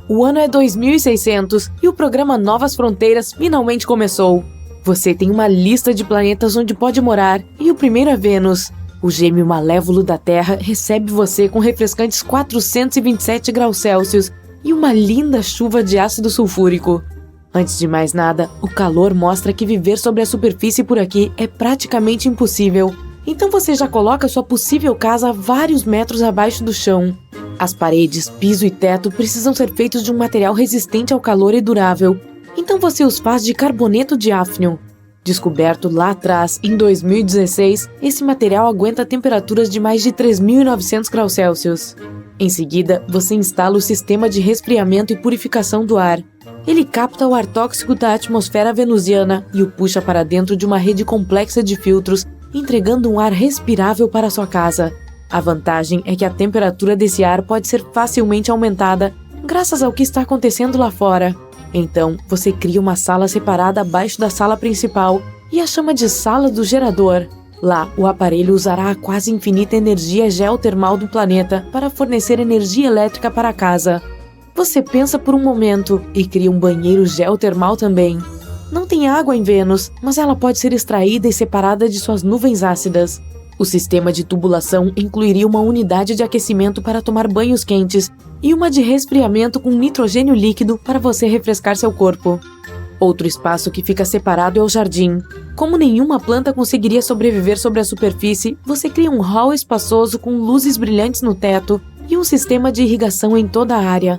O ano é 2600 e o programa Novas Fronteiras finalmente começou. Você tem uma lista de planetas onde pode morar e o primeiro é Vênus. O gêmeo malévolo da Terra recebe você com refrescantes 427 graus Celsius e uma linda chuva de ácido sulfúrico. Antes de mais nada, o calor mostra que viver sobre a superfície por aqui é praticamente impossível. Então você já coloca sua possível casa a vários metros abaixo do chão. As paredes, piso e teto precisam ser feitos de um material resistente ao calor e durável. Então você os faz de carboneto de hafnio. Descoberto lá atrás, em 2016, esse material aguenta temperaturas de mais de 3.900 graus Celsius. Em seguida, você instala o sistema de resfriamento e purificação do ar. Ele capta o ar tóxico da atmosfera venusiana e o puxa para dentro de uma rede complexa de filtros, entregando um ar respirável para sua casa. A vantagem é que a temperatura desse ar pode ser facilmente aumentada, graças ao que está acontecendo lá fora. Então, você cria uma sala separada abaixo da sala principal e a chama de sala do gerador. Lá, o aparelho usará a quase infinita energia geotermal do planeta para fornecer energia elétrica para a casa. Você pensa por um momento e cria um banheiro geotermal também. Não tem água em Vênus, mas ela pode ser extraída e separada de suas nuvens ácidas. O sistema de tubulação incluiria uma unidade de aquecimento para tomar banhos quentes e uma de resfriamento com nitrogênio líquido para você refrescar seu corpo. Outro espaço que fica separado é o jardim. Como nenhuma planta conseguiria sobreviver sobre a superfície, você cria um hall espaçoso com luzes brilhantes no teto e um sistema de irrigação em toda a área.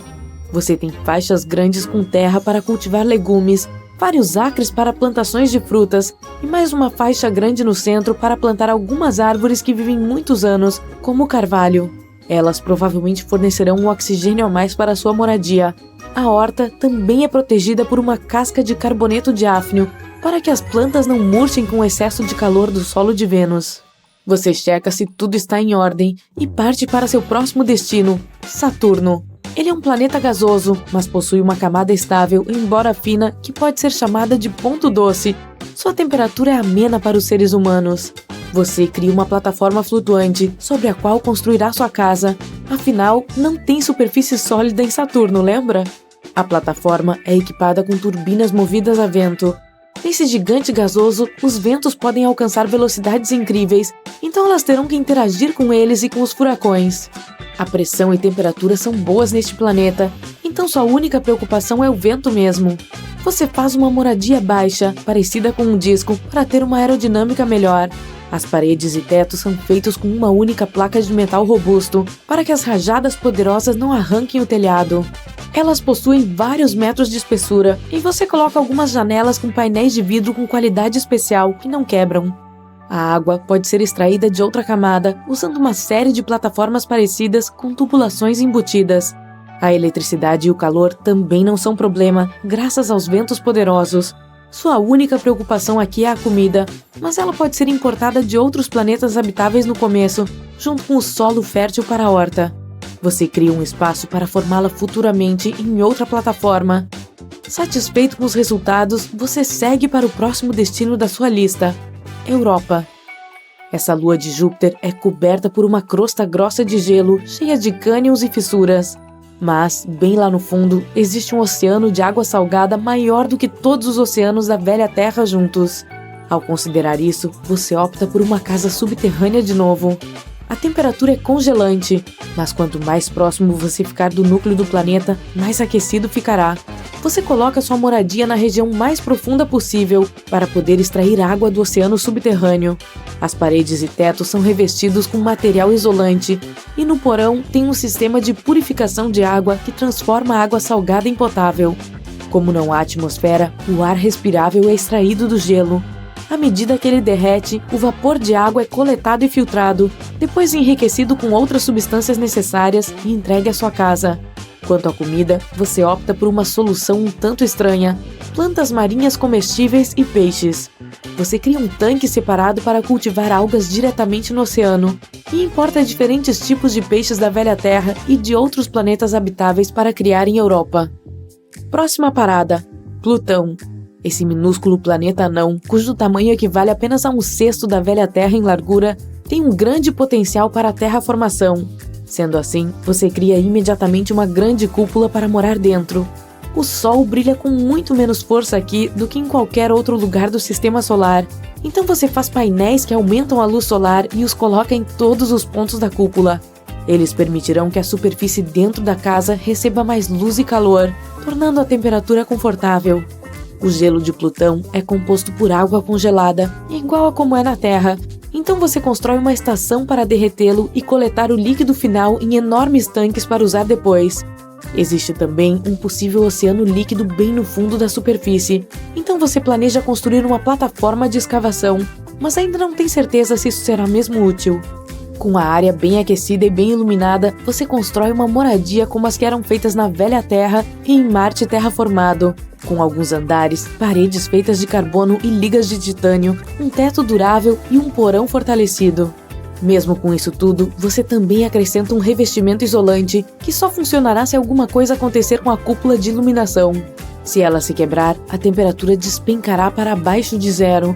Você tem faixas grandes com terra para cultivar legumes, vários acres para plantações de frutas e mais uma faixa grande no centro para plantar algumas árvores que vivem muitos anos, como o carvalho. Elas provavelmente fornecerão um oxigênio a mais para sua moradia. A horta também é protegida por uma casca de carboneto de hafnio para que as plantas não murchem com o excesso de calor do solo de Vênus. Você checa se tudo está em ordem e parte para seu próximo destino, Saturno. Ele é um planeta gasoso, mas possui uma camada estável, embora fina, que pode ser chamada de ponto doce. Sua temperatura é amena para os seres humanos. Você cria uma plataforma flutuante, sobre a qual construirá sua casa. Afinal, não tem superfície sólida em Saturno, lembra? A plataforma é equipada com turbinas movidas a vento. Nesse gigante gasoso, os ventos podem alcançar velocidades incríveis, então elas terão que interagir com eles e com os furacões. A pressão e temperatura são boas neste planeta, então sua única preocupação é o vento mesmo. Você faz uma moradia baixa, parecida com um disco, para ter uma aerodinâmica melhor. As paredes e tetos são feitos com uma única placa de metal robusto, para que as rajadas poderosas não arranquem o telhado. Elas possuem vários metros de espessura, e você coloca algumas janelas com painéis de vidro com qualidade especial que não quebram. A água pode ser extraída de outra camada, usando uma série de plataformas parecidas com tubulações embutidas. A eletricidade e o calor também não são problema, graças aos ventos poderosos. Sua única preocupação aqui é a comida, mas ela pode ser importada de outros planetas habitáveis no começo, junto com o solo fértil para a horta. Você cria um espaço para formá-la futuramente em outra plataforma. Satisfeito com os resultados, você segue para o próximo destino da sua lista, Europa. Essa lua de Júpiter é coberta por uma crosta grossa de gelo, cheia de cânions e fissuras. Mas, bem lá no fundo, existe um oceano de água salgada maior do que todos os oceanos da velha Terra juntos. Ao considerar isso, você opta por uma casa subterrânea de novo. A temperatura é congelante, mas quanto mais próximo você ficar do núcleo do planeta, mais aquecido ficará. Você coloca sua moradia na região mais profunda possível para poder extrair água do oceano subterrâneo. As paredes e tetos são revestidos com material isolante e no porão tem um sistema de purificação de água que transforma a água salgada em potável. Como não há atmosfera, o ar respirável é extraído do gelo. À medida que ele derrete, o vapor de água é coletado e filtrado, depois enriquecido com outras substâncias necessárias e entregue à sua casa. Quanto à comida, você opta por uma solução um tanto estranha: plantas marinhas comestíveis e peixes. Você cria um tanque separado para cultivar algas diretamente no oceano e importa diferentes tipos de peixes da velha Terra e de outros planetas habitáveis para criar em Europa. Próxima parada: Plutão. Esse minúsculo planeta anão, cujo tamanho equivale apenas a um sexto da velha Terra em largura, tem um grande potencial para a terraformação. Sendo assim, você cria imediatamente uma grande cúpula para morar dentro. O Sol brilha com muito menos força aqui do que em qualquer outro lugar do Sistema Solar. Então você faz painéis que aumentam a luz solar e os coloca em todos os pontos da cúpula. Eles permitirão que a superfície dentro da casa receba mais luz e calor, tornando a temperatura confortável. O gelo de Plutão é composto por água congelada, igual a como é na Terra. Então você constrói uma estação para derretê-lo e coletar o líquido final em enormes tanques para usar depois. Existe também um possível oceano líquido bem no fundo da superfície, então você planeja construir uma plataforma de escavação, mas ainda não tem certeza se isso será mesmo útil. Com a área bem aquecida e bem iluminada, você constrói uma moradia como as que eram feitas na velha Terra e em Marte terraformado, com alguns andares, paredes feitas de carbono e ligas de titânio, um teto durável e um porão fortalecido. Mesmo com isso tudo, você também acrescenta um revestimento isolante, que só funcionará se alguma coisa acontecer com a cúpula de iluminação. Se ela se quebrar, a temperatura despencará para abaixo de zero.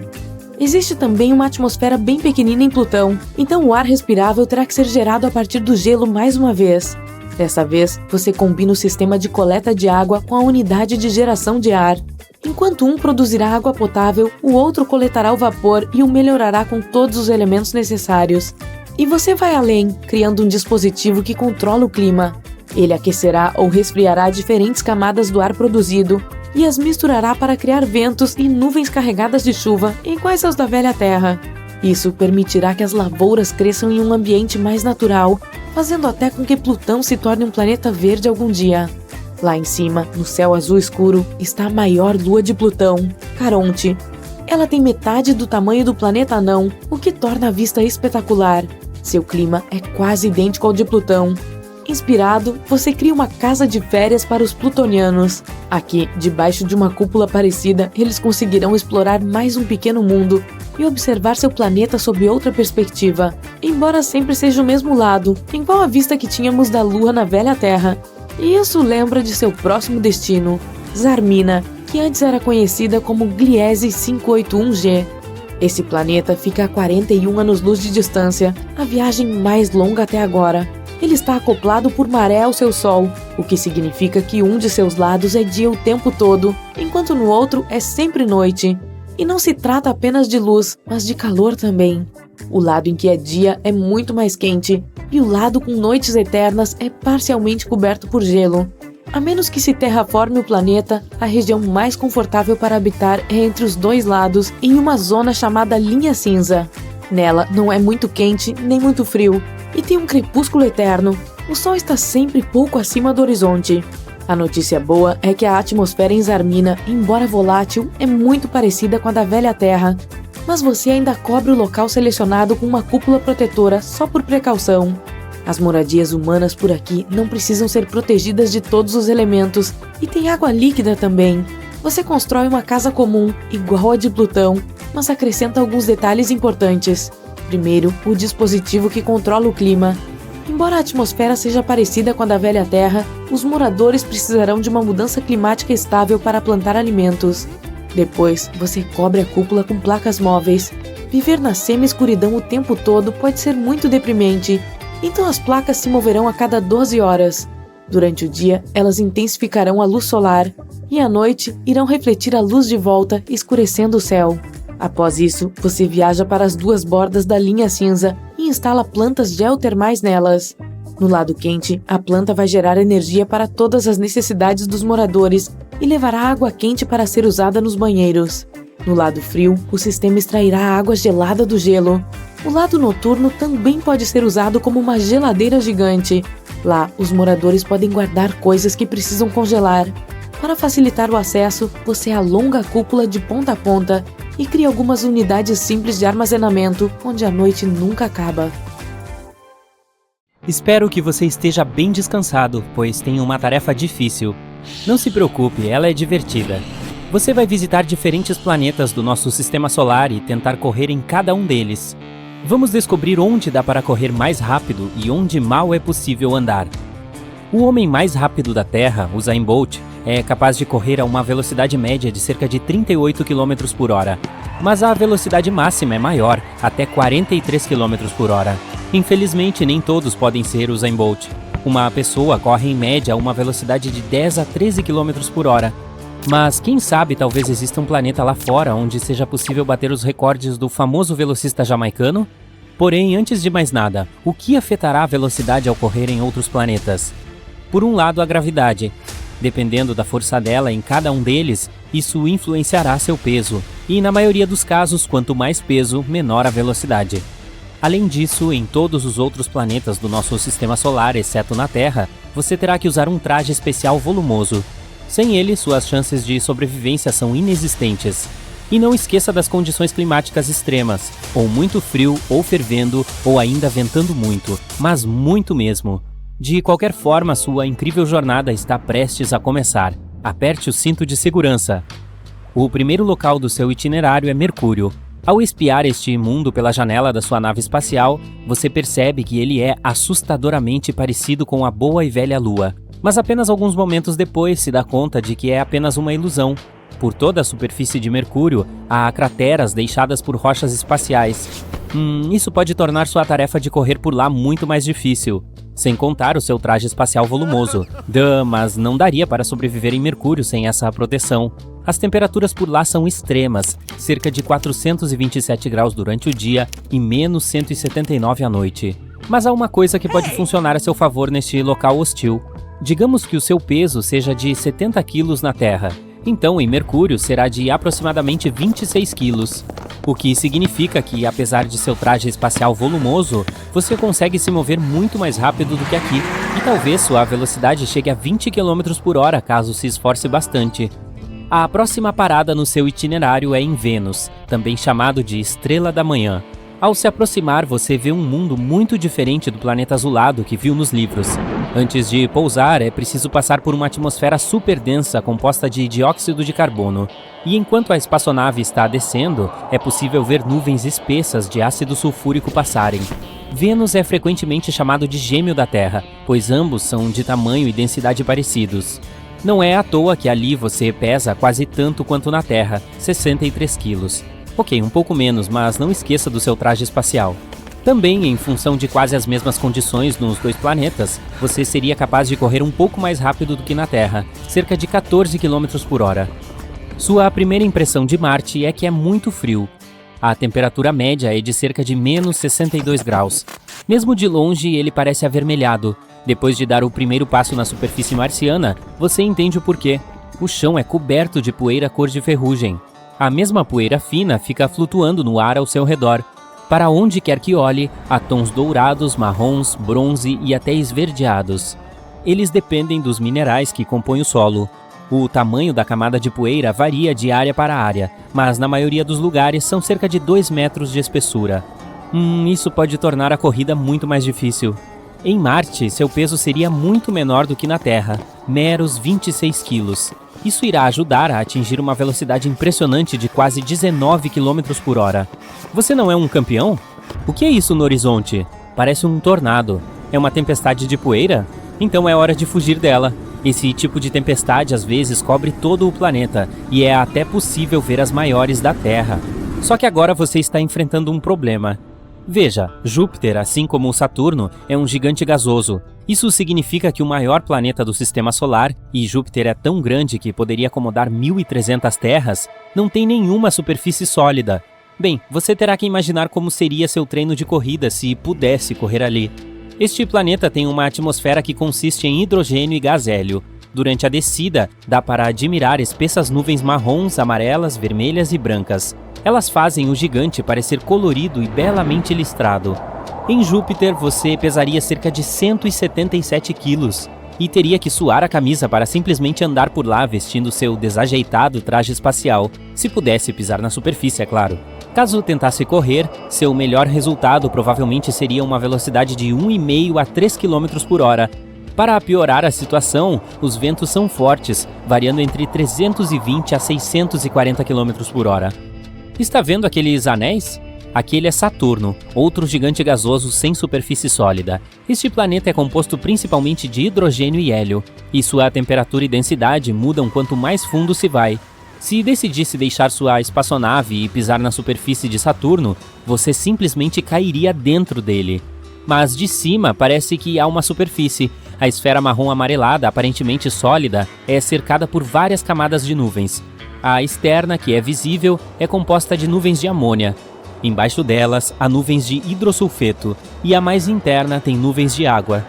Existe também uma atmosfera bem pequenina em Plutão, então o ar respirável terá que ser gerado a partir do gelo mais uma vez. Dessa vez, você combina o sistema de coleta de água com a unidade de geração de ar. Enquanto um produzirá água potável, o outro coletará o vapor e o melhorará com todos os elementos necessários. E você vai além, criando um dispositivo que controla o clima. Ele aquecerá ou resfriará diferentes camadas do ar produzido e as misturará para criar ventos e nuvens carregadas de chuva, iguais aos da velha Terra. Isso permitirá que as lavouras cresçam em um ambiente mais natural, fazendo até com que Plutão se torne um planeta verde algum dia. Lá em cima, no céu azul escuro, está a maior lua de Plutão, Caronte. Ela tem metade do tamanho do planeta anão, o que torna a vista espetacular. Seu clima é quase idêntico ao de Plutão. Inspirado, você cria uma casa de férias para os plutonianos. Aqui, debaixo de uma cúpula parecida, eles conseguirão explorar mais um pequeno mundo e observar seu planeta sob outra perspectiva, embora sempre seja o mesmo lado, igual a vista que tínhamos da Lua na velha Terra. E isso lembra de seu próximo destino, Zarmina, que antes era conhecida como Gliese 581G. Esse planeta fica a 41 anos-luz de distância, a viagem mais longa até agora. Ele está acoplado por maré ao seu Sol, o que significa que um de seus lados é dia o tempo todo, enquanto no outro é sempre noite. E não se trata apenas de luz, mas de calor também. O lado em que é dia é muito mais quente, e o lado com noites eternas é parcialmente coberto por gelo. A menos que se terraforme o planeta, a região mais confortável para habitar é entre os dois lados, em uma zona chamada Linha Cinza. Nela não é muito quente nem muito frio, e tem um crepúsculo eterno. O Sol está sempre pouco acima do horizonte. A notícia boa é que a atmosfera em Zarmina, embora volátil, é muito parecida com a da velha Terra. Mas você ainda cobre o local selecionado com uma cúpula protetora só por precaução. As moradias humanas por aqui não precisam ser protegidas de todos os elementos, e tem água líquida também. Você constrói uma casa comum, igual a de Plutão, mas acrescenta alguns detalhes importantes. Primeiro, o dispositivo que controla o clima. Embora a atmosfera seja parecida com a da velha Terra, os moradores precisarão de uma mudança climática estável para plantar alimentos. Depois, você cobre a cúpula com placas móveis. Viver na semi-escuridão o tempo todo pode ser muito deprimente, então as placas se moverão a cada 12 horas. Durante o dia, elas intensificarão a luz solar, e à noite irão refletir a luz de volta, escurecendo o céu. Após isso, você viaja para as duas bordas da linha cinza e instala plantas geotermais nelas. No lado quente, a planta vai gerar energia para todas as necessidades dos moradores e levará água quente para ser usada nos banheiros. No lado frio, o sistema extrairá a água gelada do gelo. O lado noturno também pode ser usado como uma geladeira gigante. Lá, os moradores podem guardar coisas que precisam congelar. Para facilitar o acesso, você alonga a cúpula de ponta a ponta e cria algumas unidades simples de armazenamento, onde a noite nunca acaba. Espero que você esteja bem descansado, pois tem uma tarefa difícil. Não se preocupe, ela é divertida. Você vai visitar diferentes planetas do nosso sistema solar e tentar correr em cada um deles. Vamos descobrir onde dá para correr mais rápido e onde mal é possível andar. O homem mais rápido da Terra, Usain Bolt, é capaz de correr a uma velocidade média de cerca de 38 km por hora, mas a velocidade máxima é maior, até 43 km por hora. Infelizmente, nem todos podem ser Usain Bolt. Uma pessoa corre em média a uma velocidade de 10 a 13 km por hora. Mas quem sabe talvez exista um planeta lá fora onde seja possível bater os recordes do famoso velocista jamaicano? Porém, antes de mais nada, o que afetará a velocidade ao correr em outros planetas? Por um lado, a gravidade. Dependendo da força dela em cada um deles, isso influenciará seu peso, e na maioria dos casos, quanto mais peso, menor a velocidade. Além disso, em todos os outros planetas do nosso sistema solar, exceto na Terra, você terá que usar um traje especial volumoso. Sem ele, suas chances de sobrevivência são inexistentes. E não esqueça das condições climáticas extremas, ou muito frio, ou fervendo, ou ainda ventando muito, mas muito mesmo. De qualquer forma, sua incrível jornada está prestes a começar. Aperte o cinto de segurança. O primeiro local do seu itinerário é Mercúrio. Ao espiar este mundo pela janela da sua nave espacial, você percebe que ele é assustadoramente parecido com a boa e velha Lua. Mas apenas alguns momentos depois se dá conta de que é apenas uma ilusão. Por toda a superfície de Mercúrio, há crateras deixadas por rochas espaciais. Isso pode tornar sua tarefa de correr por lá muito mais difícil. Sem contar o seu traje espacial volumoso. Mas não daria para sobreviver em Mercúrio sem essa proteção. As temperaturas por lá são extremas, cerca de 427 graus durante o dia e menos 179 à noite. Mas há uma coisa que pode funcionar a seu favor neste local hostil. Digamos que o seu peso seja de 70 quilos na Terra. Então, em Mercúrio, será de aproximadamente 26 quilos. O que significa que, apesar de seu traje espacial volumoso, você consegue se mover muito mais rápido do que aqui. E talvez sua velocidade chegue a 20 km por hora, caso se esforce bastante. A próxima parada no seu itinerário é em Vênus, também chamado de Estrela da Manhã. Ao se aproximar, você vê um mundo muito diferente do planeta azulado que viu nos livros. Antes de pousar, é preciso passar por uma atmosfera super densa composta de dióxido de carbono. E enquanto a espaçonave está descendo, é possível ver nuvens espessas de ácido sulfúrico passarem. Vênus é frequentemente chamado de gêmeo da Terra, pois ambos são de tamanho e densidade parecidos. Não é à toa que ali você pesa quase tanto quanto na Terra, 63 quilos. Ok, um pouco menos, mas não esqueça do seu traje espacial. Também, em função de quase as mesmas condições nos dois planetas, você seria capaz de correr um pouco mais rápido do que na Terra, cerca de 14 km por hora. Sua primeira impressão de Marte é que é muito frio. A temperatura média é de cerca de menos 62 graus. Mesmo de longe, ele parece avermelhado. Depois de dar o primeiro passo na superfície marciana, você entende o porquê. O chão é coberto de poeira cor de ferrugem. A mesma poeira fina fica flutuando no ar ao seu redor. Para onde quer que olhe, há tons dourados, marrons, bronze e até esverdeados. Eles dependem dos minerais que compõem o solo. O tamanho da camada de poeira varia de área para área, mas na maioria dos lugares são cerca de 2 metros de espessura. Isso pode tornar a corrida muito mais difícil. Em Marte, seu peso seria muito menor do que na Terra, meros 26 quilos. Isso irá ajudar a atingir uma velocidade impressionante de quase 19 km por hora. Você não é um campeão? O que é isso no horizonte? Parece um tornado. É uma tempestade de poeira? Então é hora de fugir dela. Esse tipo de tempestade às vezes cobre todo o planeta, e é até possível ver as maiores da Terra. Só que agora você está enfrentando um problema. Veja, Júpiter, assim como o Saturno, é um gigante gasoso. Isso significa que o maior planeta do Sistema Solar, e Júpiter é tão grande que poderia acomodar 1.300 terras, não tem nenhuma superfície sólida. Bem, você terá que imaginar como seria seu treino de corrida se pudesse correr ali. Este planeta tem uma atmosfera que consiste em hidrogênio e gás hélio. Durante a descida, dá para admirar espessas nuvens marrons, amarelas, vermelhas e brancas. Elas fazem o gigante parecer colorido e belamente listrado. Em Júpiter, você pesaria cerca de 177 quilos e teria que suar a camisa para simplesmente andar por lá vestindo seu desajeitado traje espacial, se pudesse pisar na superfície, é claro. Caso tentasse correr, seu melhor resultado provavelmente seria uma velocidade de 1,5 a 3 km por hora. Para piorar a situação, os ventos são fortes, variando entre 320 a 640 km por hora. Está vendo aqueles anéis? Aquele é Saturno, outro gigante gasoso sem superfície sólida. Este planeta é composto principalmente de hidrogênio e hélio, e sua temperatura e densidade mudam quanto mais fundo se vai. Se decidisse deixar sua espaçonave e pisar na superfície de Saturno, você simplesmente cairia dentro dele. mas de cima parece que há uma superfície. A esfera marrom amarelada, aparentemente sólida, é cercada por várias camadas de nuvens. A externa, que é visível, é composta de nuvens de amônia. Embaixo delas, há nuvens de hidrossulfeto, e a mais interna tem nuvens de água.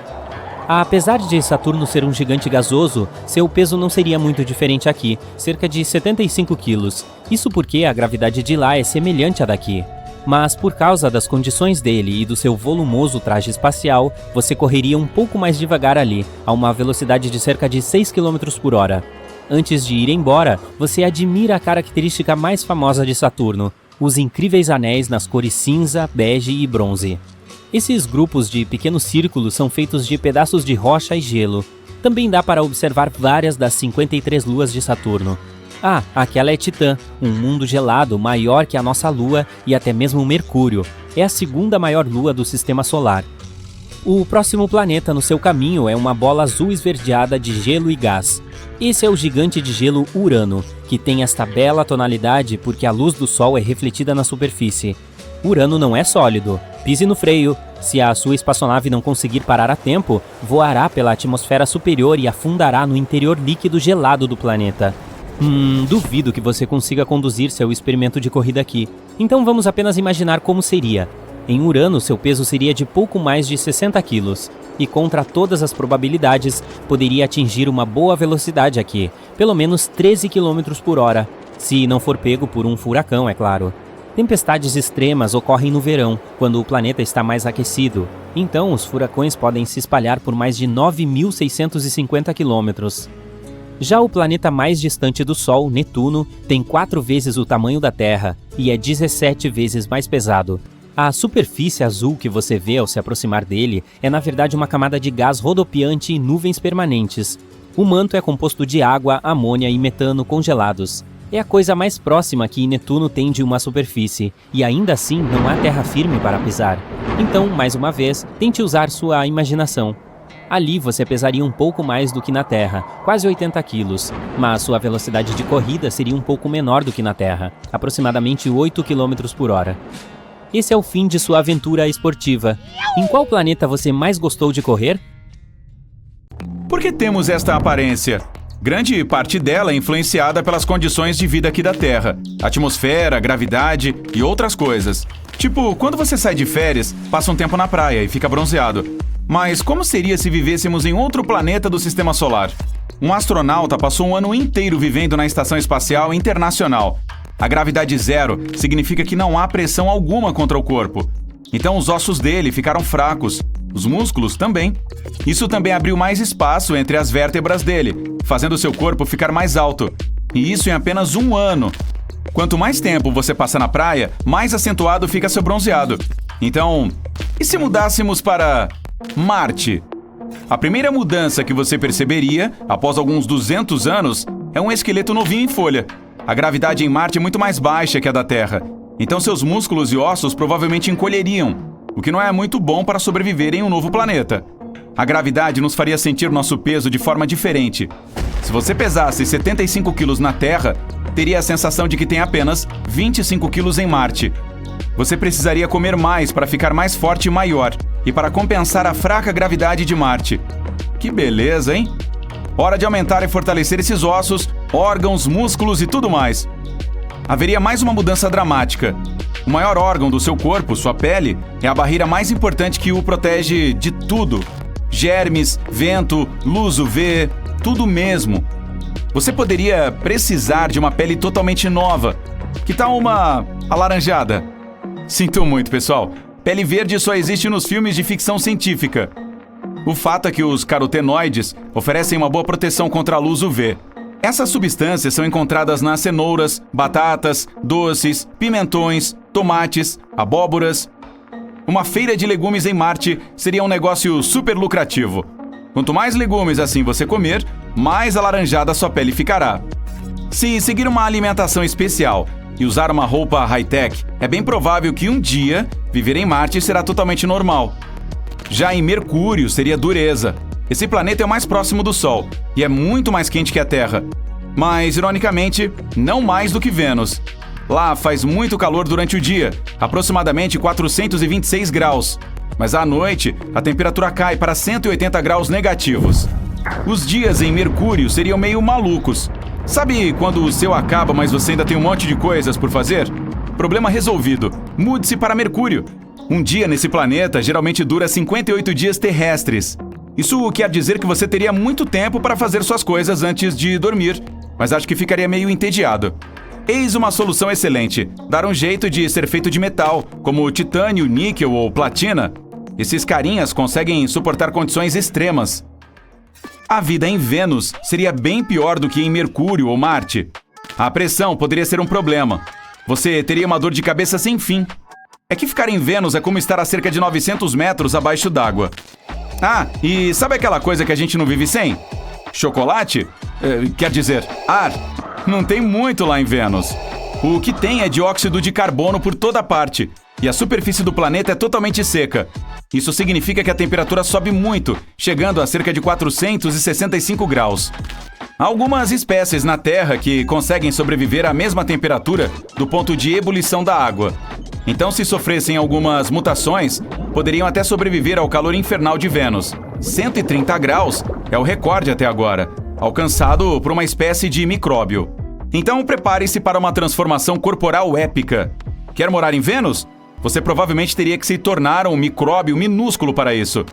Apesar de Saturno ser um gigante gasoso, seu peso não seria muito diferente aqui, cerca de 75 quilos. Isso porque a gravidade de lá é semelhante à daqui. Mas por causa das condições dele e do seu volumoso traje espacial, você correria um pouco mais devagar ali, a uma velocidade de cerca de 6 km por hora. Antes de ir embora, você admira a característica mais famosa de Saturno, os incríveis anéis nas cores cinza, bege e bronze. Esses grupos de pequenos círculos são feitos de pedaços de rocha e gelo. Também dá para observar várias das 53 luas de Saturno. Ah, aquela é Titã, um mundo gelado maior que a nossa Lua e até mesmo Mercúrio. É a segunda maior lua do Sistema Solar. O próximo planeta no seu caminho é uma bola azul esverdeada de gelo e gás. Esse é o gigante de gelo Urano, que tem esta bela tonalidade porque a luz do Sol é refletida na superfície. Urano não é sólido. Pise no freio. Se a sua espaçonave não conseguir parar a tempo, voará pela atmosfera superior e afundará no interior líquido gelado do planeta. Duvido que você consiga conduzir seu experimento de corrida aqui. Então vamos apenas imaginar como seria. Em Urano, seu peso seria de pouco mais de 60 quilos. E contra todas as probabilidades, poderia atingir uma boa velocidade aqui, pelo menos 13 km por hora. Se não for pego por um furacão, é claro. Tempestades extremas ocorrem no verão, quando o planeta está mais aquecido. Então, os furacões podem se espalhar por mais de 9.650 quilômetros. Já o planeta mais distante do Sol, Netuno, tem 4 vezes o tamanho da Terra e é 17 vezes mais pesado. A superfície azul que você vê ao se aproximar dele é na verdade uma camada de gás rodopiante e nuvens permanentes. O manto é composto de água, amônia e metano congelados. É a coisa mais próxima que Netuno tem de uma superfície, e ainda assim não há terra firme para pisar. Então, mais uma vez, tente usar sua imaginação. Ali você pesaria um pouco mais do que na Terra, quase 80 quilos, mas sua velocidade de corrida seria um pouco menor do que na Terra, aproximadamente 8 km por hora. Esse é o fim de sua aventura esportiva. Em qual planeta você mais gostou de correr? Por que temos esta aparência? Grande parte dela é influenciada pelas condições de vida aqui da Terra, atmosfera, gravidade e outras coisas. Tipo, quando você sai de férias, passa um tempo na praia e fica bronzeado. Mas como seria se vivêssemos em outro planeta do Sistema Solar? Um astronauta passou um ano inteiro vivendo na Estação Espacial Internacional. A gravidade zero significa que não há pressão alguma contra o corpo. Então os ossos dele ficaram fracos, os músculos também. Isso também abriu mais espaço entre as vértebras dele, fazendo seu corpo ficar mais alto. E isso em apenas um ano. Quanto mais tempo você passa na praia, mais acentuado fica seu bronzeado. Então, e se mudássemos para Marte? A primeira mudança que você perceberia, após alguns 200 anos, é um esqueleto novinho em folha. A gravidade em Marte é muito mais baixa que a da Terra. Então seus músculos e ossos provavelmente encolheriam, o que não é muito bom para sobreviver em um novo planeta. A gravidade nos faria sentir nosso peso de forma diferente. Se você pesasse 75 quilos na Terra, teria a sensação de que tem apenas 25 quilos em Marte. Você precisaria comer mais para ficar mais forte e maior, e para compensar a fraca gravidade de Marte. Que beleza, hein? Hora de aumentar e fortalecer esses ossos, órgãos, músculos e tudo mais. Haveria mais uma mudança dramática. O maior órgão do seu corpo, sua pele, é a barreira mais importante que o protege de tudo. Germes, vento, luz UV, tudo mesmo. Você poderia precisar de uma pele totalmente nova. Que tal uma alaranjada? Sinto muito, pessoal. Pele verde só existe nos filmes de ficção científica. O fato é que os carotenoides oferecem uma boa proteção contra a luz UV. Essas substâncias são encontradas nas cenouras, batatas, doces, pimentões, tomates, abóboras. Uma feira de legumes em Marte seria um negócio super lucrativo. Quanto mais legumes assim você comer, mais alaranjada sua pele ficará. Se seguir uma alimentação especial e usar uma roupa high-tech, é bem provável que um dia viver em Marte será totalmente normal. Já em Mercúrio seria dureza. Esse planeta é o mais próximo do Sol e é muito mais quente que a Terra. Mas, ironicamente, não mais do que Vênus. Lá faz muito calor durante o dia, aproximadamente 426 graus. mas à noite a temperatura cai para 180 graus negativos. Os dias em Mercúrio seriam meio malucos. Sabe quando o seu acaba, mas você ainda tem um monte de coisas por fazer? Problema resolvido. Mude-se para Mercúrio. Um dia nesse planeta geralmente dura 58 dias terrestres. Isso quer dizer que você teria muito tempo para fazer suas coisas antes de dormir, mas acho que ficaria meio entediado. Eis uma solução excelente: dar um jeito de ser feito de metal, como titânio, níquel ou platina. Esses carinhas conseguem suportar condições extremas. A vida em Vênus seria bem pior do que em Mercúrio ou Marte. A pressão poderia ser um problema. Você teria uma dor de cabeça sem fim. É que ficar em Vênus é como estar a cerca de 900 metros abaixo d'água. Ah, e sabe aquela coisa que a gente não vive sem? Chocolate? Quer dizer, ar. Não tem muito lá em Vênus. O que tem é dióxido de carbono por toda parte, e a superfície do planeta é totalmente seca. Isso significa que a temperatura sobe muito, chegando a cerca de 465 graus. Há algumas espécies na Terra que conseguem sobreviver à mesma temperatura do ponto de ebulição da água. Então, se sofressem algumas mutações, poderiam até sobreviver ao calor infernal de Vênus. 130 graus é o recorde até agora, alcançado por uma espécie de micróbio. Então, prepare-se para uma transformação corporal épica. Quer morar em Vênus? Você provavelmente teria que se tornar um micróbio minúsculo para isso.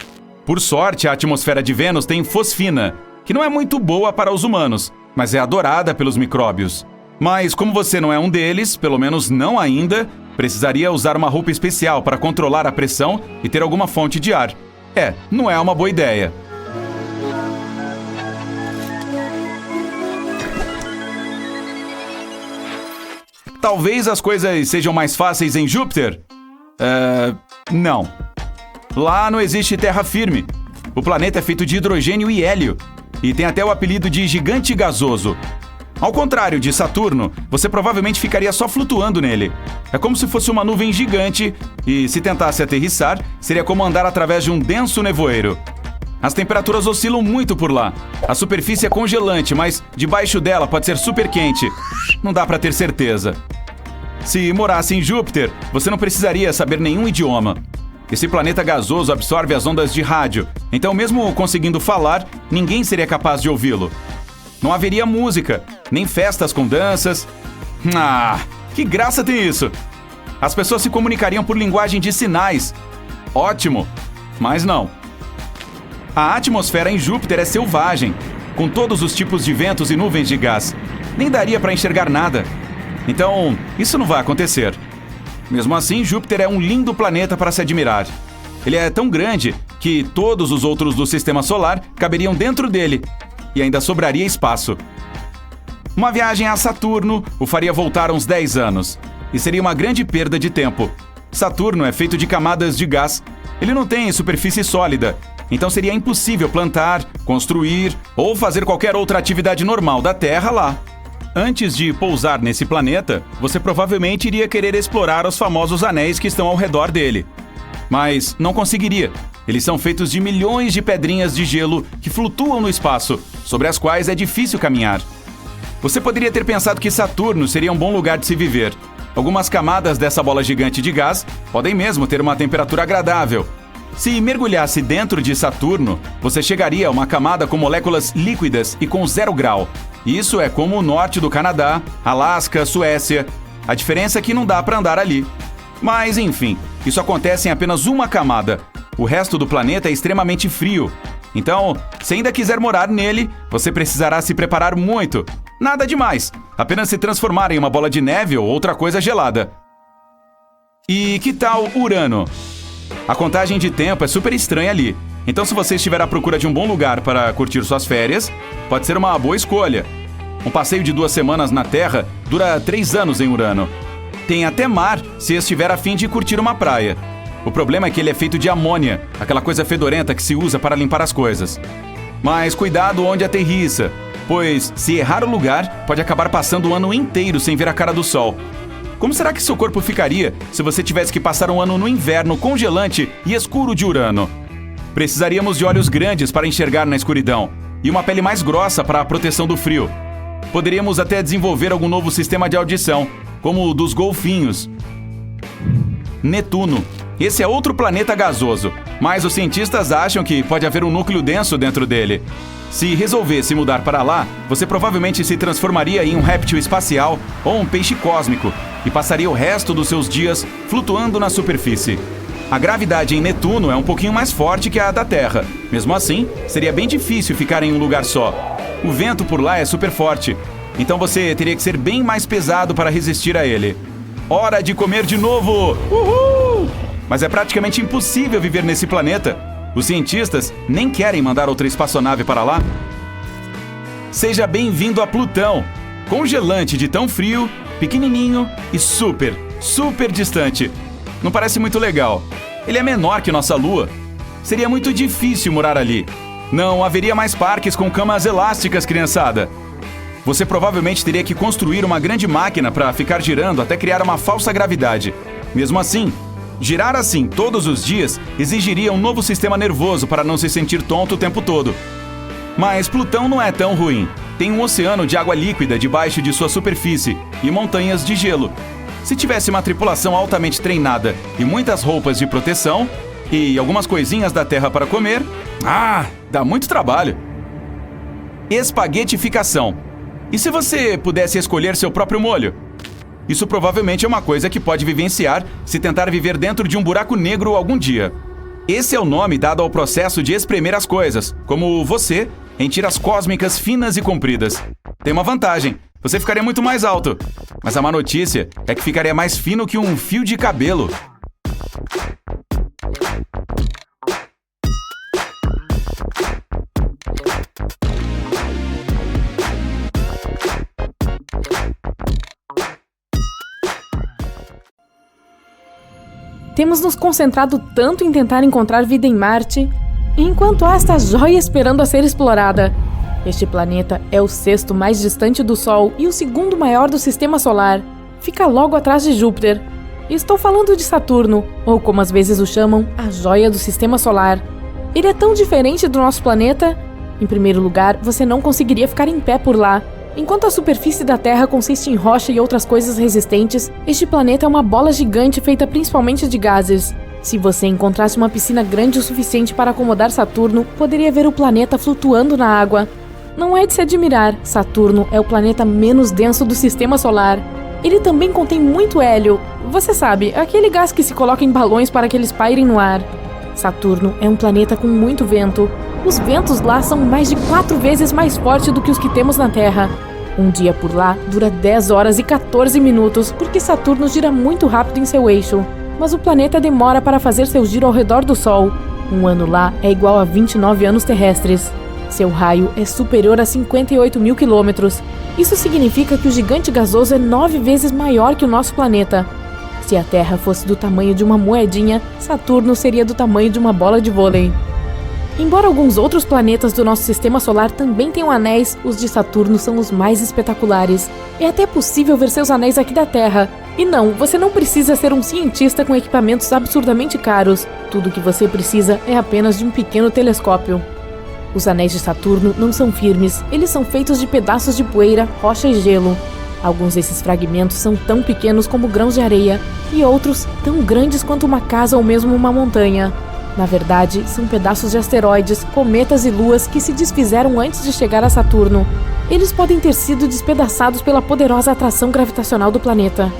Por sorte, a atmosfera de Vênus tem fosfina, que não é muito boa para os humanos, mas é adorada pelos micróbios. Mas como você não é um deles, pelo menos não ainda, precisaria usar uma roupa especial para controlar a pressão e ter alguma fonte de ar. Não é uma boa ideia. Talvez as coisas sejam mais fáceis em Júpiter? Não. Lá não existe terra firme. O planeta é feito de hidrogênio e hélio, e tem até o apelido de gigante gasoso. Ao contrário de Saturno, você provavelmente ficaria só flutuando nele. É como se fosse uma nuvem gigante, e se tentasse aterrissar, seria como andar através de um denso nevoeiro. As temperaturas oscilam muito por lá. A superfície é congelante, mas debaixo dela pode ser super quente. Não dá para ter certeza. Se morasse em Júpiter, você não precisaria saber nenhum idioma. Esse planeta gasoso absorve as ondas de rádio, então mesmo conseguindo falar, ninguém seria capaz de ouvi-lo. Não haveria música, nem festas com danças. Que graça tem isso! As pessoas se comunicariam por linguagem de sinais. Ótimo! Mas não. A atmosfera em Júpiter é selvagem, com todos os tipos de ventos e nuvens de gás. Nem daria para enxergar nada. Então, isso não vai acontecer. Mesmo assim, Júpiter é um lindo planeta para se admirar. Ele é tão grande que todos os outros do Sistema Solar caberiam dentro dele, e ainda sobraria espaço. Uma viagem a Saturno o faria voltar uns 10 anos, e seria uma grande perda de tempo. Saturno é feito de camadas de gás. Ele não tem superfície sólida, então seria impossível plantar, construir ou fazer qualquer outra atividade normal da Terra lá. Antes de pousar nesse planeta, você provavelmente iria querer explorar os famosos anéis que estão ao redor dele. Mas não conseguiria. Eles são feitos de milhões de pedrinhas de gelo que flutuam no espaço, sobre as quais é difícil caminhar. Você poderia ter pensado que Saturno seria um bom lugar de se viver. Algumas camadas dessa bola gigante de gás podem mesmo ter uma temperatura agradável. Se mergulhasse dentro de Saturno, você chegaria a uma camada com moléculas líquidas e com 0 grau. Isso é como o norte do Canadá, Alasca, Suécia. A diferença é que não dá para andar ali. Mas, enfim, isso acontece em apenas uma camada. O resto do planeta é extremamente frio. Então, se ainda quiser morar nele, você precisará se preparar muito. Nada demais, apenas se transformar em uma bola de neve ou outra coisa gelada. E que tal Urano? A contagem de tempo é super estranha ali. Então, se você estiver à procura de um bom lugar para curtir suas férias, pode ser uma boa escolha. Um passeio de 2 semanas na Terra dura 3 anos em Urano. Tem até mar se estiver a fim de curtir uma praia. O problema é que ele é feito de amônia, aquela coisa fedorenta que se usa para limpar as coisas. Mas cuidado onde aterrissa, pois se errar o lugar, pode acabar passando o ano inteiro sem ver a cara do sol. Como será que seu corpo ficaria se você tivesse que passar um ano no inverno congelante e escuro de Urano? Precisaríamos de olhos grandes para enxergar na escuridão e uma pele mais grossa para a proteção do frio. Poderíamos até desenvolver algum novo sistema de audição, como o dos golfinhos. Netuno. Esse é outro planeta gasoso, mas os cientistas acham que pode haver um núcleo denso dentro dele. Se resolvesse mudar para lá, você provavelmente se transformaria em um réptil espacial ou um peixe cósmico e passaria o resto dos seus dias flutuando na superfície. A gravidade em Netuno é um pouquinho mais forte que a da Terra. Mesmo assim, seria bem difícil ficar em um lugar só. O vento por lá é super forte, então você teria que ser bem mais pesado para resistir a ele. Hora de comer de novo! Uhul! Mas é praticamente impossível viver nesse planeta. Os cientistas nem querem mandar outra espaçonave para lá. Seja bem-vindo a Plutão, congelante de tão frio, pequenininho e super distante. Não parece muito legal. Ele é menor que nossa Lua. Seria muito difícil morar ali. Não haveria mais parques com camas elásticas, criançada. Você provavelmente teria que construir uma grande máquina para ficar girando até criar uma falsa gravidade. Mesmo assim, girar assim todos os dias exigiria um novo sistema nervoso para não se sentir tonto o tempo todo. Mas Plutão não é tão ruim. Tem um oceano de água líquida debaixo de sua superfície e montanhas de gelo. Se tivesse uma tripulação altamente treinada e muitas roupas de proteção e algumas coisinhas da Terra para comer, dá muito trabalho. Espaguetificação. E se você pudesse escolher seu próprio molho? Isso provavelmente é uma coisa que pode vivenciar se tentar viver dentro de um buraco negro algum dia. Esse é o nome dado ao processo de espremer as coisas, como você, em tiras cósmicas finas e compridas. Tem uma vantagem, você ficaria muito mais alto. Mas a má notícia é que ficaria mais fino que um fio de cabelo. Temos nos concentrado tanto em tentar encontrar vida em Marte, enquanto há esta joia esperando a ser explorada. Este planeta é o 6º mais distante do Sol e o 2º maior do Sistema Solar. Fica logo atrás de Júpiter. Estou falando de Saturno, ou como às vezes o chamam, a joia do Sistema Solar. Ele é tão diferente do nosso planeta. Em primeiro lugar, você não conseguiria ficar em pé por lá. Enquanto a superfície da Terra consiste em rocha e outras coisas resistentes, este planeta é uma bola gigante feita principalmente de gases. Se você encontrasse uma piscina grande o suficiente para acomodar Saturno, poderia ver o planeta flutuando na água. Não é de se admirar, Saturno é o planeta menos denso do Sistema Solar. Ele também contém muito hélio, você sabe, aquele gás que se coloca em balões para que eles pairem no ar. Saturno é um planeta com muito vento. Os ventos lá são mais de 4 vezes mais fortes do que os que temos na Terra. Um dia por lá dura 10 horas e 14 minutos, porque Saturno gira muito rápido em seu eixo. Mas o planeta demora para fazer seu giro ao redor do Sol. Um ano lá é igual a 29 anos terrestres. Seu raio é superior a 58 mil quilômetros. Isso significa que o gigante gasoso é 9 vezes maior que o nosso planeta. Se a Terra fosse do tamanho de uma moedinha, Saturno seria do tamanho de uma bola de vôlei. Embora alguns outros planetas do nosso Sistema Solar também tenham anéis, os de Saturno são os mais espetaculares. É até possível ver seus anéis aqui da Terra. E não, você não precisa ser um cientista com equipamentos absurdamente caros. Tudo o que você precisa é apenas de um pequeno telescópio. Os anéis de Saturno não são firmes, eles são feitos de pedaços de poeira, rocha e gelo. Alguns desses fragmentos são tão pequenos como grãos de areia, e outros tão grandes quanto uma casa ou mesmo uma montanha. Na verdade, são pedaços de asteroides, cometas e luas que se desfizeram antes de chegar a Saturno. Eles podem ter sido despedaçados pela poderosa atração gravitacional do planeta.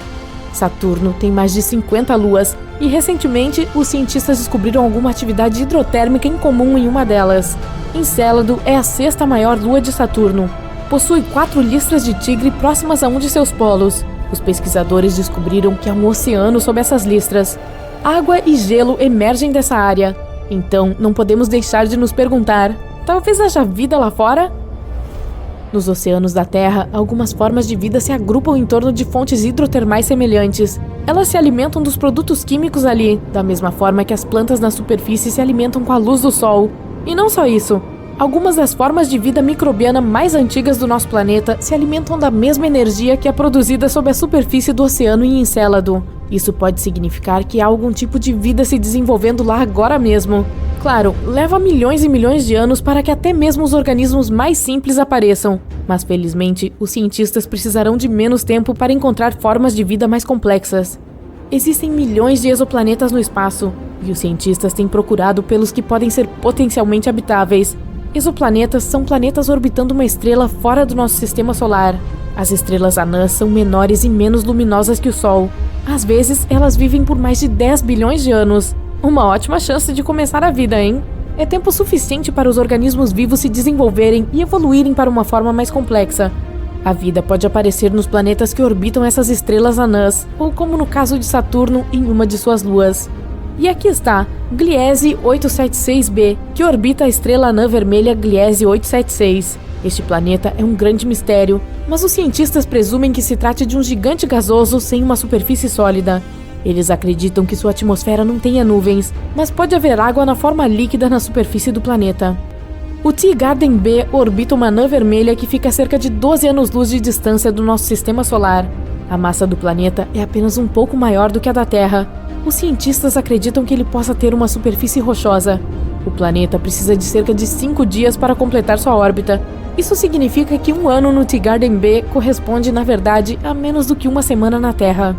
Saturno tem mais de 50 luas, e recentemente os cientistas descobriram alguma atividade hidrotérmica incomum em uma delas. Encélado é a 6ª maior lua de Saturno. Possui 4 listras de tigre próximas a um de seus polos. Os pesquisadores descobriram que há um oceano sob essas listras. Água e gelo emergem dessa área. Então, não podemos deixar de nos perguntar: talvez haja vida lá fora? Nos oceanos da Terra, algumas formas de vida se agrupam em torno de fontes hidrotermais semelhantes. Elas se alimentam dos produtos químicos ali, da mesma forma que as plantas na superfície se alimentam com a luz do Sol. E não só isso. Algumas das formas de vida microbiana mais antigas do nosso planeta se alimentam da mesma energia que é produzida sob a superfície do oceano em Encélado. Isso pode significar que há algum tipo de vida se desenvolvendo lá agora mesmo. Claro, leva milhões e milhões de anos para que até mesmo os organismos mais simples apareçam. Mas felizmente, os cientistas precisarão de menos tempo para encontrar formas de vida mais complexas. Existem milhões de exoplanetas no espaço, e os cientistas têm procurado pelos que podem ser potencialmente habitáveis. Exoplanetas são planetas orbitando uma estrela fora do nosso sistema solar. As estrelas anãs são menores e menos luminosas que o Sol. Às vezes, elas vivem por mais de 10 bilhões de anos. Uma ótima chance de começar a vida, hein? É tempo suficiente para os organismos vivos se desenvolverem e evoluírem para uma forma mais complexa. A vida pode aparecer nos planetas que orbitam essas estrelas anãs, ou como no caso de Saturno, em uma de suas luas. E aqui está, Gliese 876b, que orbita a estrela anã vermelha Gliese 876. Este planeta é um grande mistério, mas os cientistas presumem que se trate de um gigante gasoso sem uma superfície sólida. Eles acreditam que sua atmosfera não tenha nuvens, mas pode haver água na forma líquida na superfície do planeta. O Teegarden B orbita uma anã vermelha que fica a cerca de 12 anos-luz de distância do nosso sistema solar. A massa do planeta é apenas um pouco maior do que a da Terra. Os cientistas acreditam que ele possa ter uma superfície rochosa. O planeta precisa de cerca de 5 dias para completar sua órbita. Isso significa que um ano no Teegarden B corresponde, na verdade, a menos do que uma semana na Terra.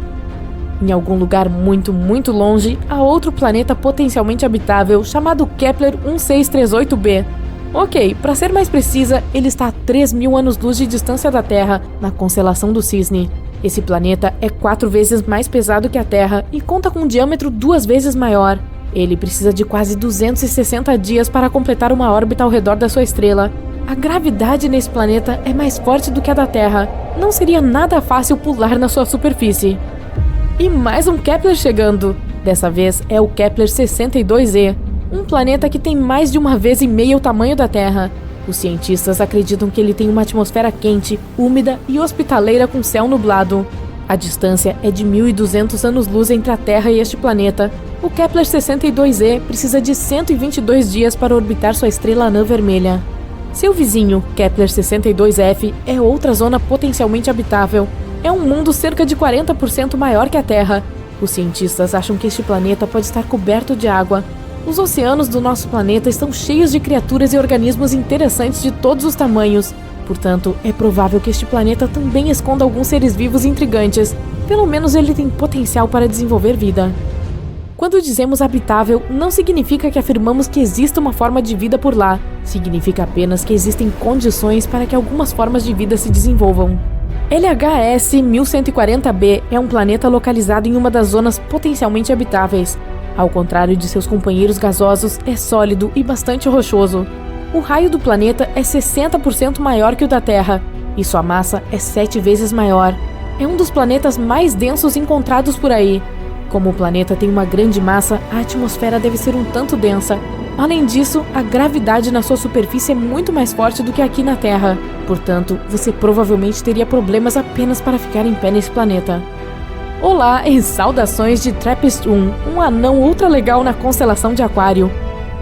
Em algum lugar muito, muito longe, há outro planeta potencialmente habitável chamado Kepler 1638b. Ok, para ser mais precisa, ele está a 3.000 anos-luz de distância da Terra, na constelação do Cisne. Esse planeta é 4 vezes mais pesado que a Terra e conta com um diâmetro 2 vezes maior. Ele precisa de quase 260 dias para completar uma órbita ao redor da sua estrela. A gravidade nesse planeta é mais forte do que a da Terra. Não seria nada fácil pular na sua superfície. E mais um Kepler chegando. Dessa vez é o Kepler 62e. Um planeta que tem mais de 1,5 vezes o tamanho da Terra. Os cientistas acreditam que ele tem uma atmosfera quente, úmida e hospitaleira com céu nublado. A distância é de 1.200 anos-luz entre a Terra e este planeta. O Kepler 62e precisa de 122 dias para orbitar sua estrela anã vermelha. Seu vizinho, Kepler 62f, é outra zona potencialmente habitável. É um mundo cerca de 40% maior que a Terra. Os cientistas acham que este planeta pode estar coberto de água. Os oceanos do nosso planeta estão cheios de criaturas e organismos interessantes de todos os tamanhos. Portanto, é provável que este planeta também esconda alguns seres vivos intrigantes. Pelo menos ele tem potencial para desenvolver vida. Quando dizemos habitável, não significa que afirmamos que exista uma forma de vida por lá. Significa apenas que existem condições para que algumas formas de vida se desenvolvam. LHS 1140b é um planeta localizado em uma das zonas potencialmente habitáveis. Ao contrário de seus companheiros gasosos, é sólido e bastante rochoso. O raio do planeta é 60% maior que o da Terra, e sua massa é 7 vezes maior. É um dos planetas mais densos encontrados por aí. Como o planeta tem uma grande massa, a atmosfera deve ser um tanto densa. Além disso, a gravidade na sua superfície é muito mais forte do que aqui na Terra. Portanto, você provavelmente teria problemas apenas para ficar em pé nesse planeta. Olá e saudações de TRAPPIST-1, um anão ultra legal na constelação de Aquário.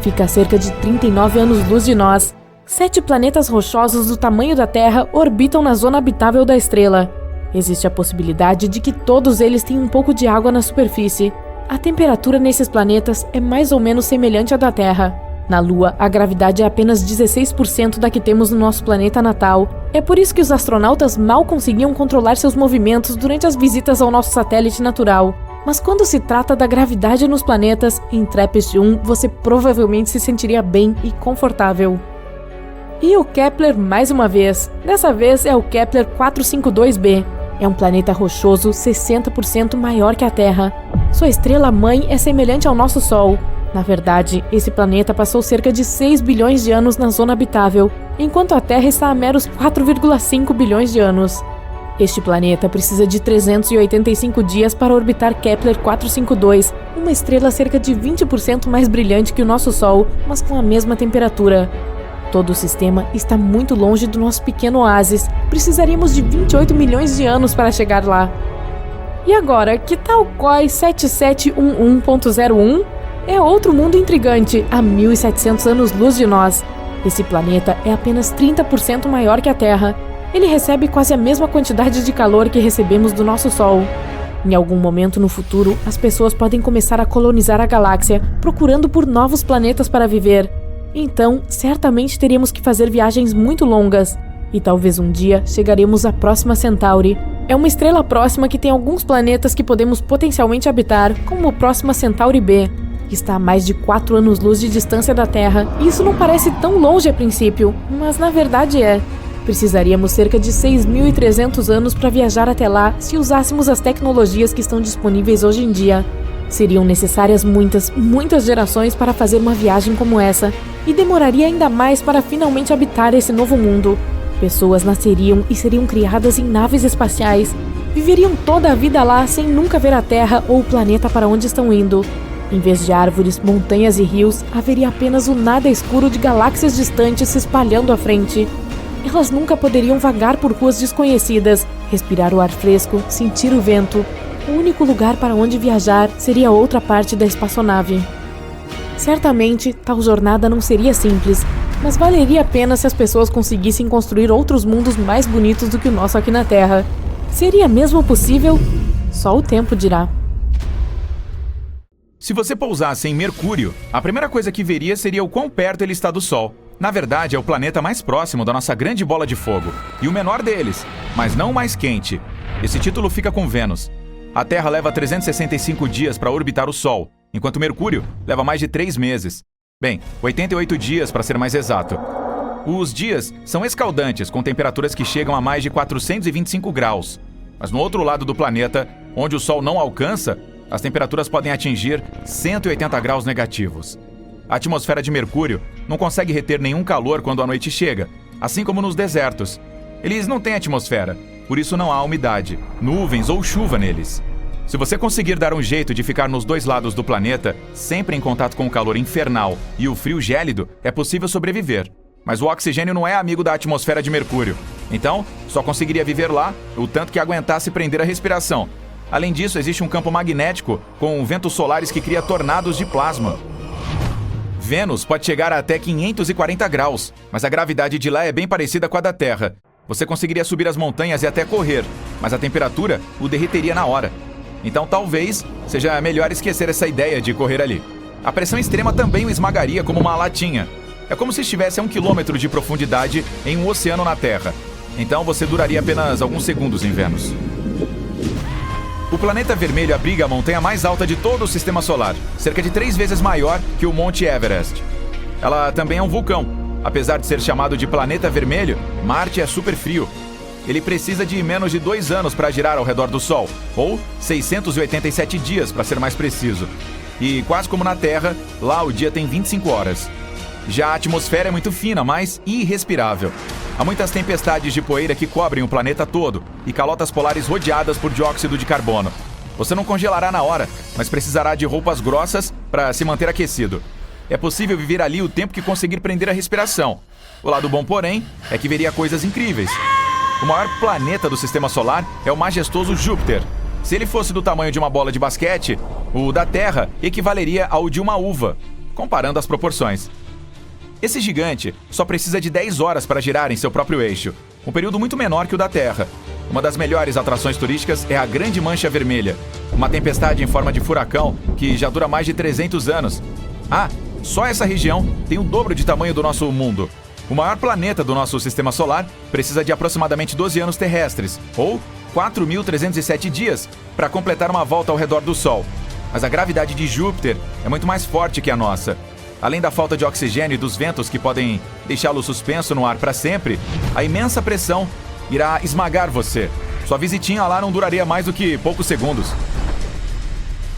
Fica a cerca de 39 anos-luz de nós. 7 planetas rochosos do tamanho da Terra orbitam na zona habitável da estrela. Existe a possibilidade de que todos eles tenham um pouco de água na superfície. A temperatura nesses planetas é mais ou menos semelhante à da Terra. Na Lua, a gravidade é apenas 16% da que temos no nosso planeta natal. É por isso que os astronautas mal conseguiam controlar seus movimentos durante as visitas ao nosso satélite natural. Mas quando se trata da gravidade nos planetas, em TRAPPIST-1 você provavelmente se sentiria bem e confortável. E o Kepler mais uma vez. Dessa vez é o Kepler 452b. É um planeta rochoso 60% maior que a Terra. Sua estrela-mãe é semelhante ao nosso Sol. Na verdade, esse planeta passou cerca de 6 bilhões de anos na zona habitável, enquanto a Terra está a meros 4,5 bilhões de anos. Este planeta precisa de 385 dias para orbitar Kepler 452, uma estrela cerca de 20% mais brilhante que o nosso Sol, mas com a mesma temperatura. Todo o sistema está muito longe do nosso pequeno oásis. Precisaríamos de 28 milhões de anos para chegar lá. E agora, que tal COI 7711.01? É outro mundo intrigante, a 1.700 anos-luz de nós. Esse planeta é apenas 30% maior que a Terra. Ele recebe quase a mesma quantidade de calor que recebemos do nosso Sol. Em algum momento no futuro, as pessoas podem começar a colonizar a galáxia, procurando por novos planetas para viver. Então, certamente teríamos que fazer viagens muito longas. E talvez um dia chegaremos à próxima Centauri, É uma estrela próxima que tem alguns planetas que podemos potencialmente habitar, como o Próxima Centauri B, que está a mais de 4 anos-luz de distância da Terra. E isso não parece tão longe a princípio, mas na verdade é. Precisaríamos cerca de 6.300 anos para viajar até lá se usássemos as tecnologias que estão disponíveis hoje em dia. Seriam necessárias muitas gerações para fazer uma viagem como essa, e demoraria ainda mais para finalmente habitar esse novo mundo. Pessoas nasceriam e seriam criadas em naves espaciais, viveriam toda a vida lá sem nunca ver a Terra ou o planeta para onde estão indo. Em vez de árvores, montanhas e rios, haveria apenas o nada escuro de galáxias distantes se espalhando à frente. Elas nunca poderiam vagar por ruas desconhecidas, respirar o ar fresco, sentir o vento. O único lugar para onde viajar seria outra parte da espaçonave. Certamente, tal jornada não seria simples, mas valeria a pena se as pessoas conseguissem construir outros mundos mais bonitos do que o nosso aqui na Terra. Seria mesmo possível? Só o tempo dirá. Se você pousasse em Mercúrio, a primeira coisa que veria seria o quão perto ele está do Sol. Na verdade, é o planeta mais próximo da nossa grande bola de fogo, e o menor deles, mas não o mais quente. Esse título fica com Vênus. A Terra leva 365 dias para orbitar o Sol, enquanto Mercúrio leva mais de 3 meses. Bem, 88 dias para ser mais exato. Os dias são escaldantes, com temperaturas que chegam a mais de 425 graus. Mas no outro lado do planeta, onde o Sol não alcança, as temperaturas podem atingir 180 graus negativos. A atmosfera de Mercúrio não consegue reter nenhum calor quando a noite chega, assim como nos desertos. Eles não têm atmosfera, por isso não há umidade, nuvens ou chuva neles. Se você conseguir dar um jeito de ficar nos dois lados do planeta, sempre em contato com o calor infernal e o frio gélido, é possível sobreviver. Mas o oxigênio não é amigo da atmosfera de Mercúrio. Então, só conseguiria viver lá o tanto que aguentasse prender a respiração. Além disso, existe um campo magnético com ventos solares que cria tornados de plasma. Vênus pode chegar a até 540 graus, mas a gravidade de lá é bem parecida com a da Terra. Você conseguiria subir as montanhas e até correr, mas a temperatura o derreteria na hora. Então talvez seja melhor esquecer essa ideia de correr ali. A pressão extrema também o esmagaria como uma latinha. É como se estivesse a 1 quilômetro de profundidade em um oceano na Terra. Então você duraria apenas alguns segundos em Vênus. O planeta vermelho abriga a montanha mais alta de todo o Sistema Solar, cerca de 3 vezes maior que o Monte Everest. Ela também é um vulcão. Apesar de ser chamado de planeta vermelho, Marte é super frio. Ele precisa de menos de 2 anos para girar ao redor do Sol, ou 687 dias para ser mais preciso. E quase como na Terra, lá o dia tem 25 horas. Já a atmosfera é muito fina, mas irrespirável. Há muitas tempestades de poeira que cobrem o planeta todo e calotas polares rodeadas por dióxido de carbono. Você não congelará na hora, mas precisará de roupas grossas para se manter aquecido. É possível viver ali o tempo que conseguir prender a respiração. O lado bom, porém, é que veria coisas incríveis. O maior planeta do Sistema Solar é o majestoso Júpiter. Se ele fosse do tamanho de uma bola de basquete, o da Terra equivaleria ao de uma uva, comparando as proporções. Esse gigante só precisa de 10 horas para girar em seu próprio eixo, um período muito menor que o da Terra. Uma das melhores atrações turísticas é a Grande Mancha Vermelha, uma tempestade em forma de furacão que já dura mais de 300 anos. Ah, só essa região tem o dobro de tamanho do nosso mundo. O maior planeta do nosso Sistema Solar precisa de aproximadamente 12 anos terrestres, ou 4.307 dias, para completar uma volta ao redor do Sol. Mas a gravidade de Júpiter é muito mais forte que a nossa. Além da falta de oxigênio e dos ventos que podem deixá-lo suspenso no ar para sempre, a imensa pressão irá esmagar você. Sua visitinha lá não duraria mais do que poucos segundos.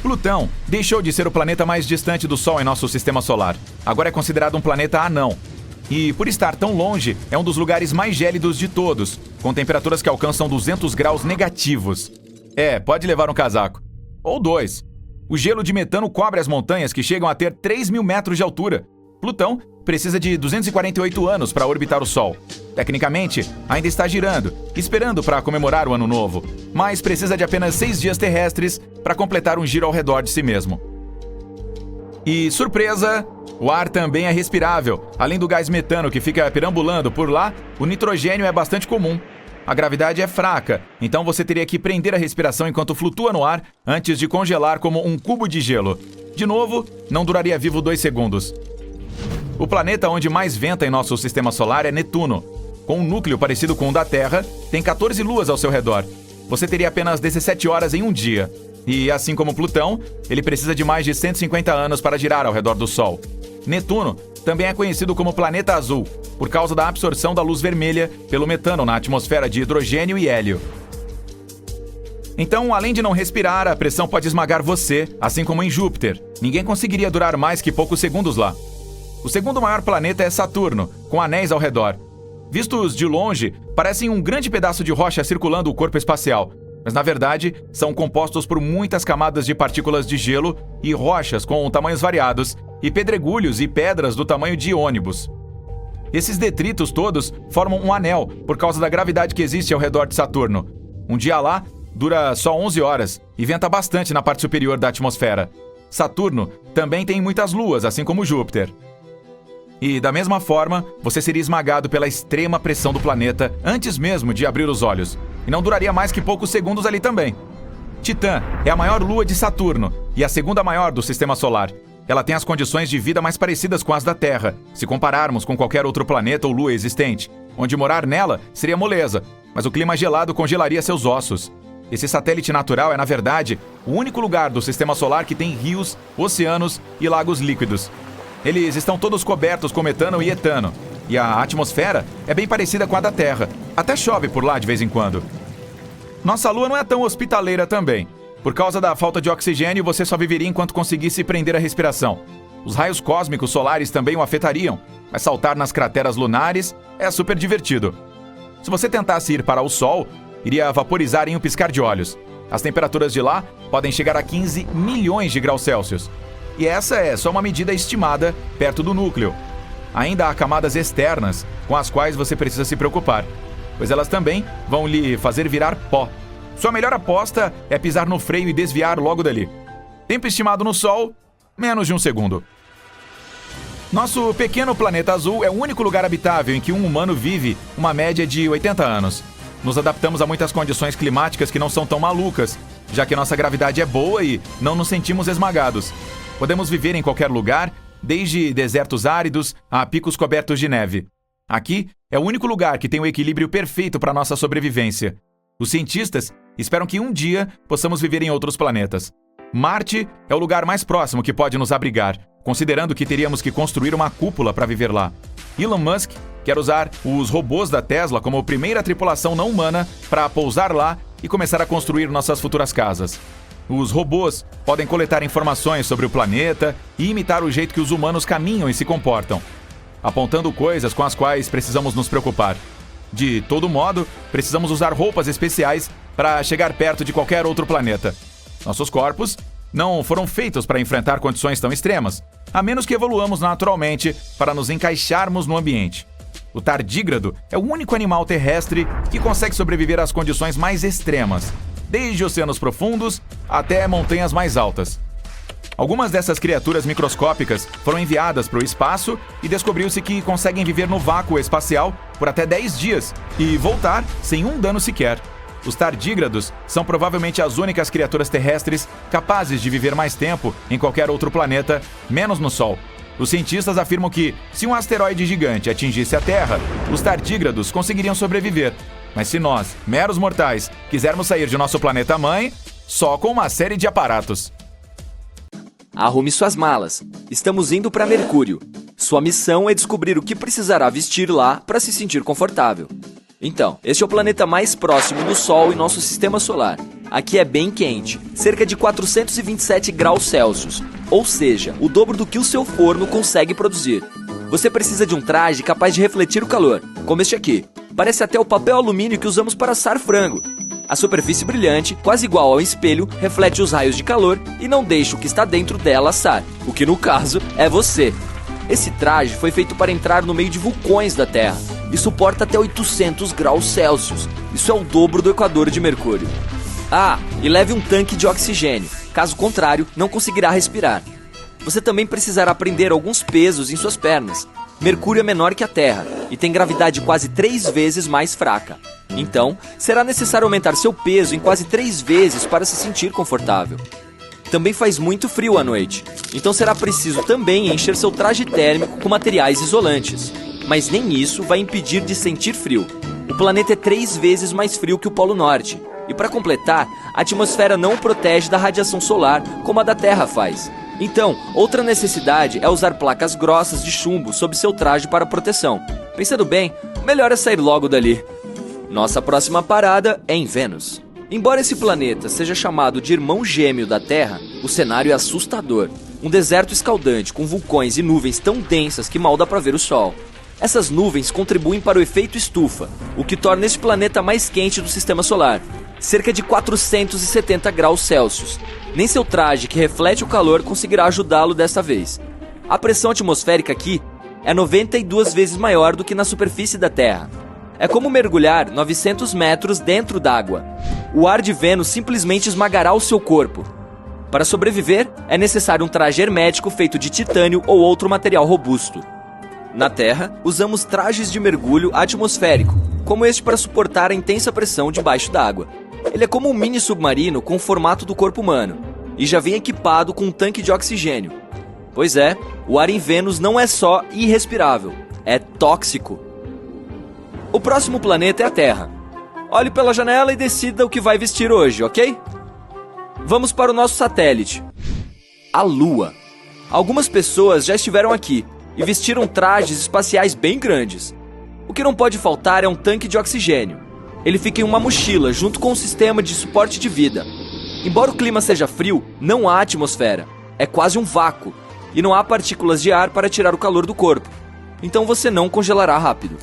Plutão deixou de ser o planeta mais distante do Sol em nosso Sistema Solar. Agora é considerado um planeta anão. E, por estar tão longe, é um dos lugares mais gélidos de todos, com temperaturas que alcançam 200 graus negativos. Pode levar um casaco. Ou 2. O gelo de metano cobre as montanhas que chegam a ter 3.000 metros de altura. Plutão precisa de 248 anos para orbitar o Sol. Tecnicamente, ainda está girando, esperando para comemorar o Ano Novo, mas precisa de apenas 6 dias terrestres para completar um giro ao redor de si mesmo. E, surpresa, o ar também é respirável. Além do gás metano que fica perambulando por lá, o nitrogênio é bastante comum. A gravidade é fraca, então você teria que prender a respiração enquanto flutua no ar antes de congelar como um cubo de gelo. De novo, não duraria vivo 2 segundos. O planeta onde mais venta em nosso Sistema Solar é Netuno. Com um núcleo parecido com o da Terra, tem 14 luas ao seu redor. você teria apenas 17 horas em um dia. E, assim como Plutão, ele precisa de mais de 150 anos para girar ao redor do Sol. Netuno também é conhecido como planeta azul, por causa da absorção da luz vermelha pelo metano na atmosfera de hidrogênio e hélio. Então, além de não respirar, a pressão pode esmagar você, assim como em Júpiter. Ninguém conseguiria durar mais que poucos segundos lá. O segundo maior planeta é Saturno, com anéis ao redor. Vistos de longe, parecem um grande pedaço de rocha circulando o corpo espacial, mas na verdade são compostos por muitas camadas de partículas de gelo e rochas com tamanhos variados, e pedregulhos e pedras do tamanho de ônibus. Esses detritos todos formam um anel por causa da gravidade que existe ao redor de Saturno. Um dia lá dura só 11 horas e venta bastante na parte superior da atmosfera. Saturno também tem muitas luas, assim como Júpiter. E, da mesma forma, você seria esmagado pela extrema pressão do planeta antes mesmo de abrir os olhos. E não duraria mais que poucos segundos ali também. Titã é a maior lua de Saturno e a segunda maior do Sistema Solar. Ela tem as condições de vida mais parecidas com as da Terra, se compararmos com qualquer outro planeta ou lua existente, onde morar nela seria moleza, mas o clima gelado congelaria seus ossos. Esse satélite natural é, na verdade, o único lugar do Sistema Solar que tem rios, oceanos e lagos líquidos. Eles estão todos cobertos com metano e etano, e a atmosfera é bem parecida com a da Terra. Até chove por lá de vez em quando. Nossa Lua não é tão hospitaleira também. Por causa da falta de oxigênio, você só viveria enquanto conseguisse prender a respiração. Os raios cósmicos solares também o afetariam, mas saltar nas crateras lunares é super divertido. Se você tentasse ir para o Sol, iria vaporizar em um piscar de olhos. As temperaturas de lá podem chegar a 15 milhões de graus Celsius. E essa é só uma medida estimada perto do núcleo. Ainda há camadas externas com as quais você precisa se preocupar, pois elas também vão lhe fazer virar pó. Sua melhor aposta é pisar no freio e desviar logo dali. Tempo estimado no Sol, menos de um segundo. Nosso pequeno planeta azul é o único lugar habitável em que um humano vive uma média de 80 anos. Nos adaptamos a muitas condições climáticas que não são tão malucas, já que nossa gravidade é boa e não nos sentimos esmagados. Podemos viver em qualquer lugar, desde desertos áridos a picos cobertos de neve. Aqui é o único lugar que tem o equilíbrio perfeito para nossa sobrevivência. Os cientistas esperam que um dia possamos viver em outros planetas. Marte é o lugar mais próximo que pode nos abrigar, considerando que teríamos que construir uma cúpula para viver lá. Elon Musk quer usar os robôs da Tesla como primeira tripulação não humana para pousar lá e começar a construir nossas futuras casas. Os robôs podem coletar informações sobre o planeta e imitar o jeito que os humanos caminham e se comportam, apontando coisas com as quais precisamos nos preocupar. De todo modo, precisamos usar roupas especiais para chegar perto de qualquer outro planeta. Nossos corpos não foram feitos para enfrentar condições tão extremas, a menos que evoluamos naturalmente para nos encaixarmos no ambiente. O tardígrado é o único animal terrestre que consegue sobreviver às condições mais extremas, desde oceanos profundos até montanhas mais altas. Algumas dessas criaturas microscópicas foram enviadas para o espaço e descobriu-se que conseguem viver no vácuo espacial por até 10 dias e voltar sem um dano sequer. Os tardígrados são provavelmente as únicas criaturas terrestres capazes de viver mais tempo em qualquer outro planeta, menos no Sol. Os cientistas afirmam que, se um asteroide gigante atingisse a Terra, os tardígrados conseguiriam sobreviver. Mas se nós, meros mortais, quisermos sair de nosso planeta-mãe, só com uma série de aparatos. Arrume suas malas. Estamos indo para Mercúrio. Sua missão é descobrir o que precisará vestir lá para se sentir confortável. Então, este é o planeta mais próximo do Sol em nosso sistema solar. Aqui é bem quente, cerca de 427 graus Celsius, ou seja, o dobro do que o seu forno consegue produzir. Você precisa de um traje capaz de refletir o calor, como este aqui. Parece até o papel alumínio que usamos para assar frango. A superfície brilhante, quase igual ao espelho, reflete os raios de calor e não deixa o que está dentro dela assar, o que no caso é você. Esse traje foi feito para entrar no meio de vulcões da Terra e suporta até 800 graus Celsius. Isso é o dobro do Equador de Mercúrio. Ah, e leve um tanque de oxigênio, caso contrário, não conseguirá respirar. Você também precisará prender alguns pesos em suas pernas. Mercúrio é menor que a Terra e tem gravidade quase 3 vezes mais fraca. Então, será necessário aumentar seu peso em quase 3 vezes para se sentir confortável. Também faz muito frio à noite, então será preciso também encher seu traje térmico com materiais isolantes. Mas nem isso vai impedir de sentir frio. O planeta é 3 vezes mais frio que o Polo Norte, E para completar, a atmosfera não o protege da radiação solar como a da Terra faz. Então, outra necessidade é usar placas grossas de chumbo sob seu traje para proteção. Pensando bem, melhor é sair logo dali. Nossa próxima parada é em Vênus. Embora esse planeta seja chamado de irmão gêmeo da Terra, o cenário é assustador. Um deserto escaldante com vulcões e nuvens tão densas que mal dá para ver o Sol. Essas nuvens contribuem para o efeito estufa, o que torna este planeta mais quente do sistema solar, cerca de 470 graus Celsius. Nem seu traje, que reflete o calor, conseguirá ajudá-lo desta vez. A pressão atmosférica aqui é 92 vezes maior do que na superfície da Terra. É como mergulhar 900 metros dentro d'água. O ar de Vênus simplesmente esmagará o seu corpo. Para sobreviver, é necessário um traje hermético feito de titânio ou outro material robusto. Na Terra, usamos trajes de mergulho atmosférico, como este para suportar a intensa pressão debaixo d'água. Ele é como um mini submarino com o formato do corpo humano, e já vem equipado com um tanque de oxigênio. Pois é, o ar em Vênus não é só irrespirável, é tóxico. O próximo planeta é a Terra. Olhe pela janela e decida o que vai vestir hoje, ok? Vamos para o nosso satélite, a Lua. Algumas pessoas já estiveram aqui e vestiram trajes espaciais bem grandes. O que não pode faltar é um tanque de oxigênio. Ele fica em uma mochila junto com um sistema de suporte de vida. Embora o clima seja frio, não há atmosfera. É quase um vácuo e não há partículas de ar para tirar o calor do corpo. Então você não congelará rápido.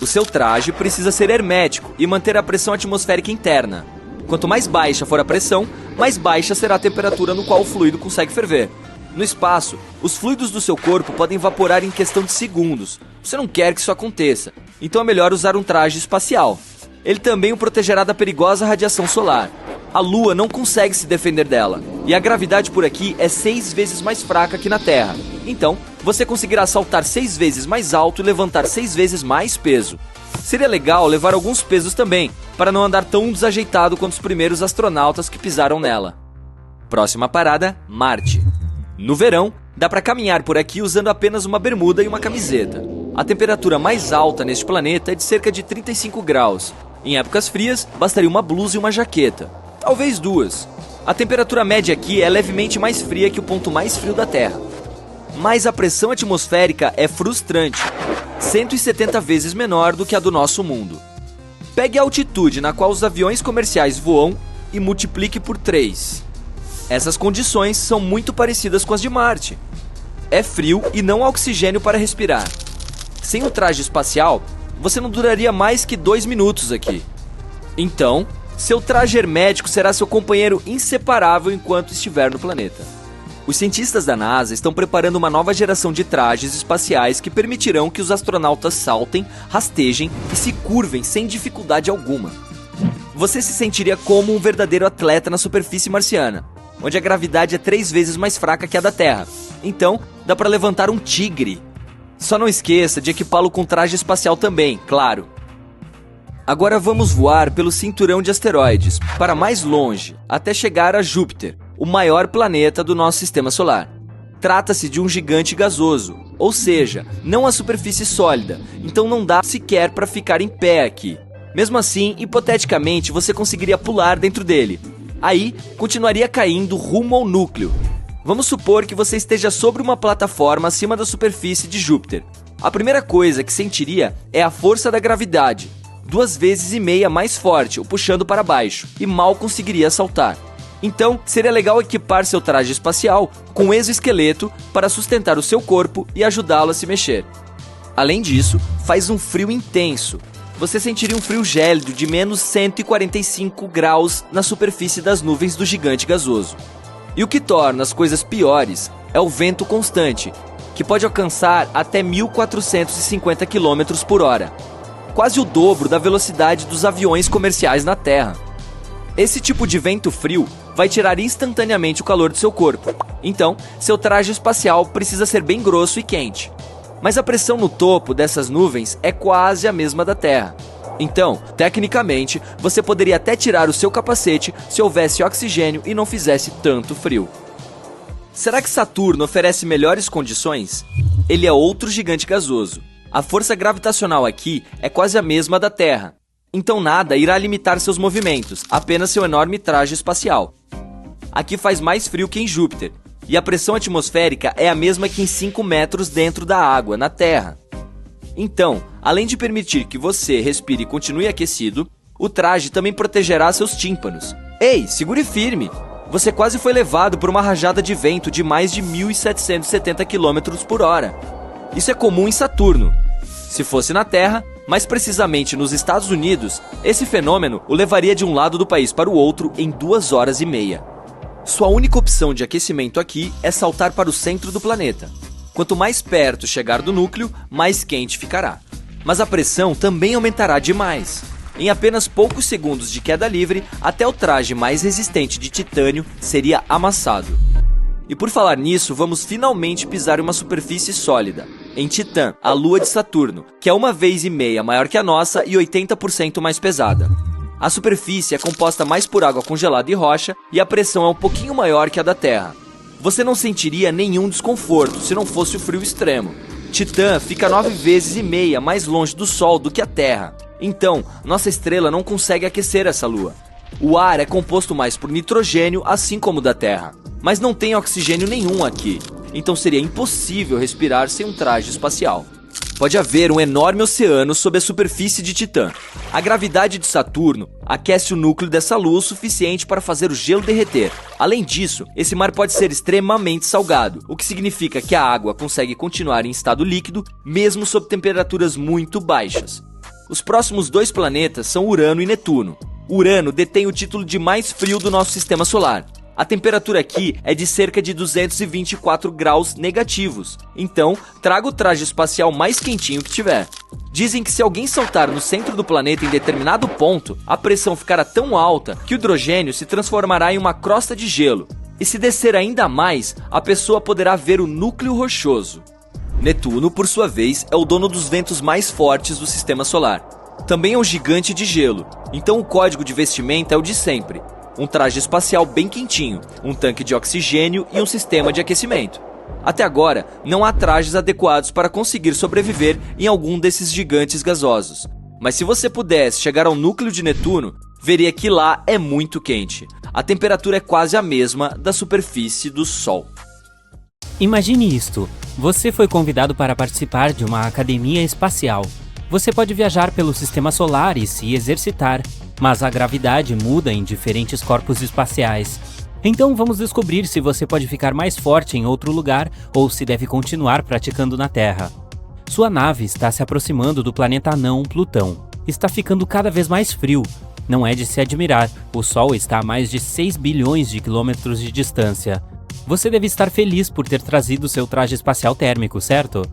O seu traje precisa ser hermético e manter a pressão atmosférica interna. Quanto mais baixa for a pressão, mais baixa será a temperatura no qual o fluido consegue ferver. No espaço, os fluidos do seu corpo podem evaporar em questão de segundos. Você não quer que isso aconteça, então é melhor usar um traje espacial. Ele também o protegerá da perigosa radiação solar. A Lua não consegue se defender dela, e a gravidade por aqui é 6 vezes mais fraca que na Terra. Então, você conseguirá saltar 6 vezes mais alto e levantar 6 vezes mais peso. Seria legal levar alguns pesos também, para não andar tão desajeitado quanto os primeiros astronautas que pisaram nela. Próxima parada, Marte. No verão, dá para caminhar por aqui usando apenas uma bermuda e uma camiseta. A temperatura mais alta neste planeta é de cerca de 35 graus. Em épocas frias, bastaria uma blusa e uma jaqueta. Talvez 2. A temperatura média aqui é levemente mais fria que o ponto mais frio da Terra. Mas a pressão atmosférica é frustrante, 170 vezes menor do que a do nosso mundo. Pegue a altitude na qual os aviões comerciais voam e multiplique por 3. Essas condições são muito parecidas com as de Marte. É frio e não há oxigênio para respirar. Sem o traje espacial, você não duraria mais que 2 minutos aqui. Então, seu traje hermético será seu companheiro inseparável enquanto estiver no planeta. Os cientistas da NASA estão preparando uma nova geração de trajes espaciais que permitirão que os astronautas saltem, rastejem e se curvem sem dificuldade alguma. Você se sentiria como um verdadeiro atleta na superfície marciana, onde a gravidade é 3 vezes mais fraca que a da Terra. Então, dá para levantar um tigre. Só não esqueça de equipá-lo com traje espacial também, claro. Agora vamos voar pelo cinturão de asteroides, para mais longe, até chegar a Júpiter, o maior planeta do nosso sistema solar. Trata-se de um gigante gasoso, ou seja, não a superfície sólida, então não dá sequer para ficar em pé aqui. Mesmo assim, hipoteticamente, você conseguiria pular dentro dele. Aí, continuaria caindo rumo ao núcleo. Vamos supor que você esteja sobre uma plataforma acima da superfície de Júpiter. A primeira coisa que sentiria é a força da gravidade, 2,5 vezes mais forte, o puxando para baixo, e mal conseguiria saltar. Então, seria legal equipar seu traje espacial com um exoesqueleto para sustentar o seu corpo e ajudá-lo a se mexer. Além disso, faz um frio intenso. Você sentiria um frio gélido de menos 145 graus na superfície das nuvens do gigante gasoso. E o que torna as coisas piores é o vento constante, que pode alcançar até 1.450 km por hora, quase o dobro da velocidade dos aviões comerciais na Terra. Esse tipo de vento frio vai tirar instantaneamente o calor do seu corpo, então seu traje espacial precisa ser bem grosso e quente. Mas a pressão no topo dessas nuvens é quase a mesma da Terra. Então, tecnicamente, você poderia até tirar o seu capacete se houvesse oxigênio e não fizesse tanto frio. Será que Saturno oferece melhores condições? Ele é outro gigante gasoso. A força gravitacional aqui é quase a mesma da Terra. Então nada irá limitar seus movimentos, apenas seu enorme traje espacial. Aqui faz mais frio que em Júpiter, e a pressão atmosférica é a mesma que em 5 metros dentro da água, na Terra. Então, além de permitir que você respire e continue aquecido, o traje também protegerá seus tímpanos. Ei, segure firme! Você quase foi levado por uma rajada de vento de mais de 1.770 km por hora. Isso é comum em Saturno. Se fosse na Terra, mais precisamente nos Estados Unidos, esse fenômeno o levaria de um lado do país para o outro em 2 horas e meia. Sua única opção de aquecimento aqui é saltar para o centro do planeta. Quanto mais perto chegar do núcleo, mais quente ficará. Mas a pressão também aumentará demais. Em apenas poucos segundos de queda livre, até o traje mais resistente de titânio seria amassado. E por falar nisso, vamos finalmente pisar em uma superfície sólida, em Titã, a lua de Saturno, que é 1,5 vezes maior que a nossa e 80% mais pesada. A superfície é composta mais por água congelada e rocha, e a pressão é um pouquinho maior que a da Terra. Você não sentiria nenhum desconforto se não fosse o frio extremo. Titã fica 9,5 vezes mais longe do Sol do que a Terra. Então, nossa estrela não consegue aquecer essa lua. O ar é composto mais por nitrogênio, assim como o da Terra. Mas não tem oxigênio nenhum aqui, então seria impossível respirar sem um traje espacial. Pode haver um enorme oceano sob a superfície de Titã. A gravidade de Saturno aquece o núcleo dessa lua o suficiente para fazer o gelo derreter. Além disso, esse mar pode ser extremamente salgado, o que significa que a água consegue continuar em estado líquido, mesmo sob temperaturas muito baixas. Os próximos 2 planetas são Urano e Netuno. Urano detém o título de mais frio do nosso sistema solar. A temperatura aqui é de cerca de 224 graus negativos, então traga o traje espacial mais quentinho que tiver. Dizem que se alguém saltar no centro do planeta em determinado ponto, a pressão ficará tão alta que o hidrogênio se transformará em uma crosta de gelo. E se descer ainda mais, a pessoa poderá ver o núcleo rochoso. Netuno, por sua vez, é o dono dos ventos mais fortes do sistema solar. Também é um gigante de gelo, então o código de vestimenta é o de sempre. Um traje espacial bem quentinho, um tanque de oxigênio e um sistema de aquecimento. Até agora, não há trajes adequados para conseguir sobreviver em algum desses gigantes gasosos. Mas se você pudesse chegar ao núcleo de Netuno, veria que lá é muito quente. A temperatura é quase a mesma da superfície do Sol. Imagine isto. Você foi convidado para participar de uma academia espacial. Você pode viajar pelo sistema solar e se exercitar, mas a gravidade muda em diferentes corpos espaciais. Então vamos descobrir se você pode ficar mais forte em outro lugar ou se deve continuar praticando na Terra. Sua nave está se aproximando do planeta anão Plutão. Está ficando cada vez mais frio. Não é de se admirar, o Sol está a mais de 6 bilhões de quilômetros de distância. Você deve estar feliz por ter trazido seu traje espacial térmico, certo?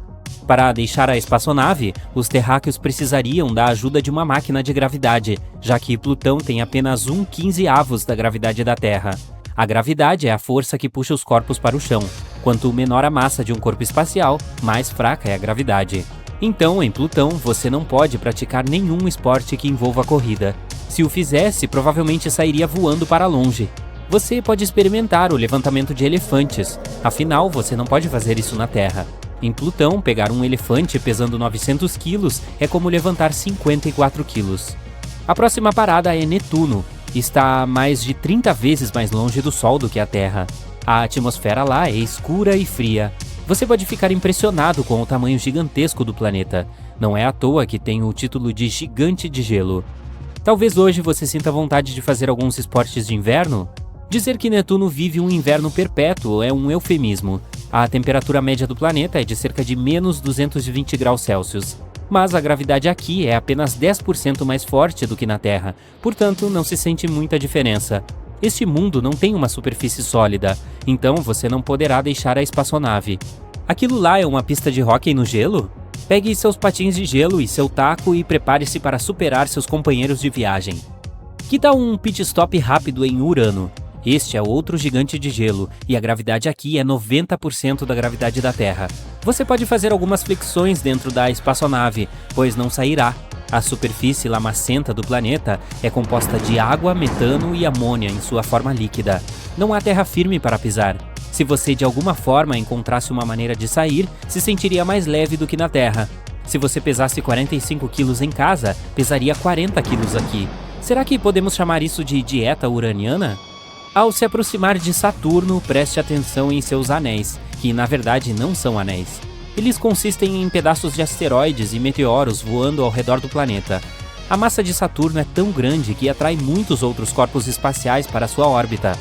Para deixar a espaçonave, os terráqueos precisariam da ajuda de uma máquina de gravidade, já que Plutão tem apenas 1/15 da gravidade da Terra. A gravidade é a força que puxa os corpos para o chão. Quanto menor a massa de um corpo espacial, mais fraca é a gravidade. Então, em Plutão, você não pode praticar nenhum esporte que envolva corrida. Se o fizesse, provavelmente sairia voando para longe. Você pode experimentar o levantamento de elefantes, afinal, você não pode fazer isso na Terra. Em Plutão, pegar um elefante pesando 900 quilos é como levantar 54 quilos. A próxima parada é Netuno. Está mais de 30 vezes mais longe do Sol do que a Terra. A atmosfera lá é escura e fria. Você pode ficar impressionado com o tamanho gigantesco do planeta. Não é à toa que tem o título de gigante de gelo. Talvez hoje você sinta vontade de fazer alguns esportes de inverno? Dizer que Netuno vive um inverno perpétuo é um eufemismo. A temperatura média do planeta é de cerca de menos 220 graus Celsius. Mas a gravidade aqui é apenas 10% mais forte do que na Terra, portanto não se sente muita diferença. Este mundo não tem uma superfície sólida, então você não poderá deixar a espaçonave. Aquilo lá é uma pista de hóquei no gelo? Pegue seus patins de gelo e seu taco e prepare-se para superar seus companheiros de viagem. Que tal um pit stop rápido em Urano? Este é outro gigante de gelo, e a gravidade aqui é 90% da gravidade da Terra. Você pode fazer algumas flexões dentro da espaçonave, pois não sairá. A superfície lamacenta do planeta é composta de água, metano e amônia em sua forma líquida. Não há terra firme para pisar. Se você de alguma forma encontrasse uma maneira de sair, se sentiria mais leve do que na Terra. Se você pesasse 45 quilos em casa, pesaria 40 quilos aqui. Será que podemos chamar isso de dieta uraniana? Ao se aproximar de Saturno, preste atenção em seus anéis, que na verdade não são anéis. Eles consistem em pedaços de asteroides e meteoros voando ao redor do planeta. A massa de Saturno é tão grande que atrai muitos outros corpos espaciais para sua órbita.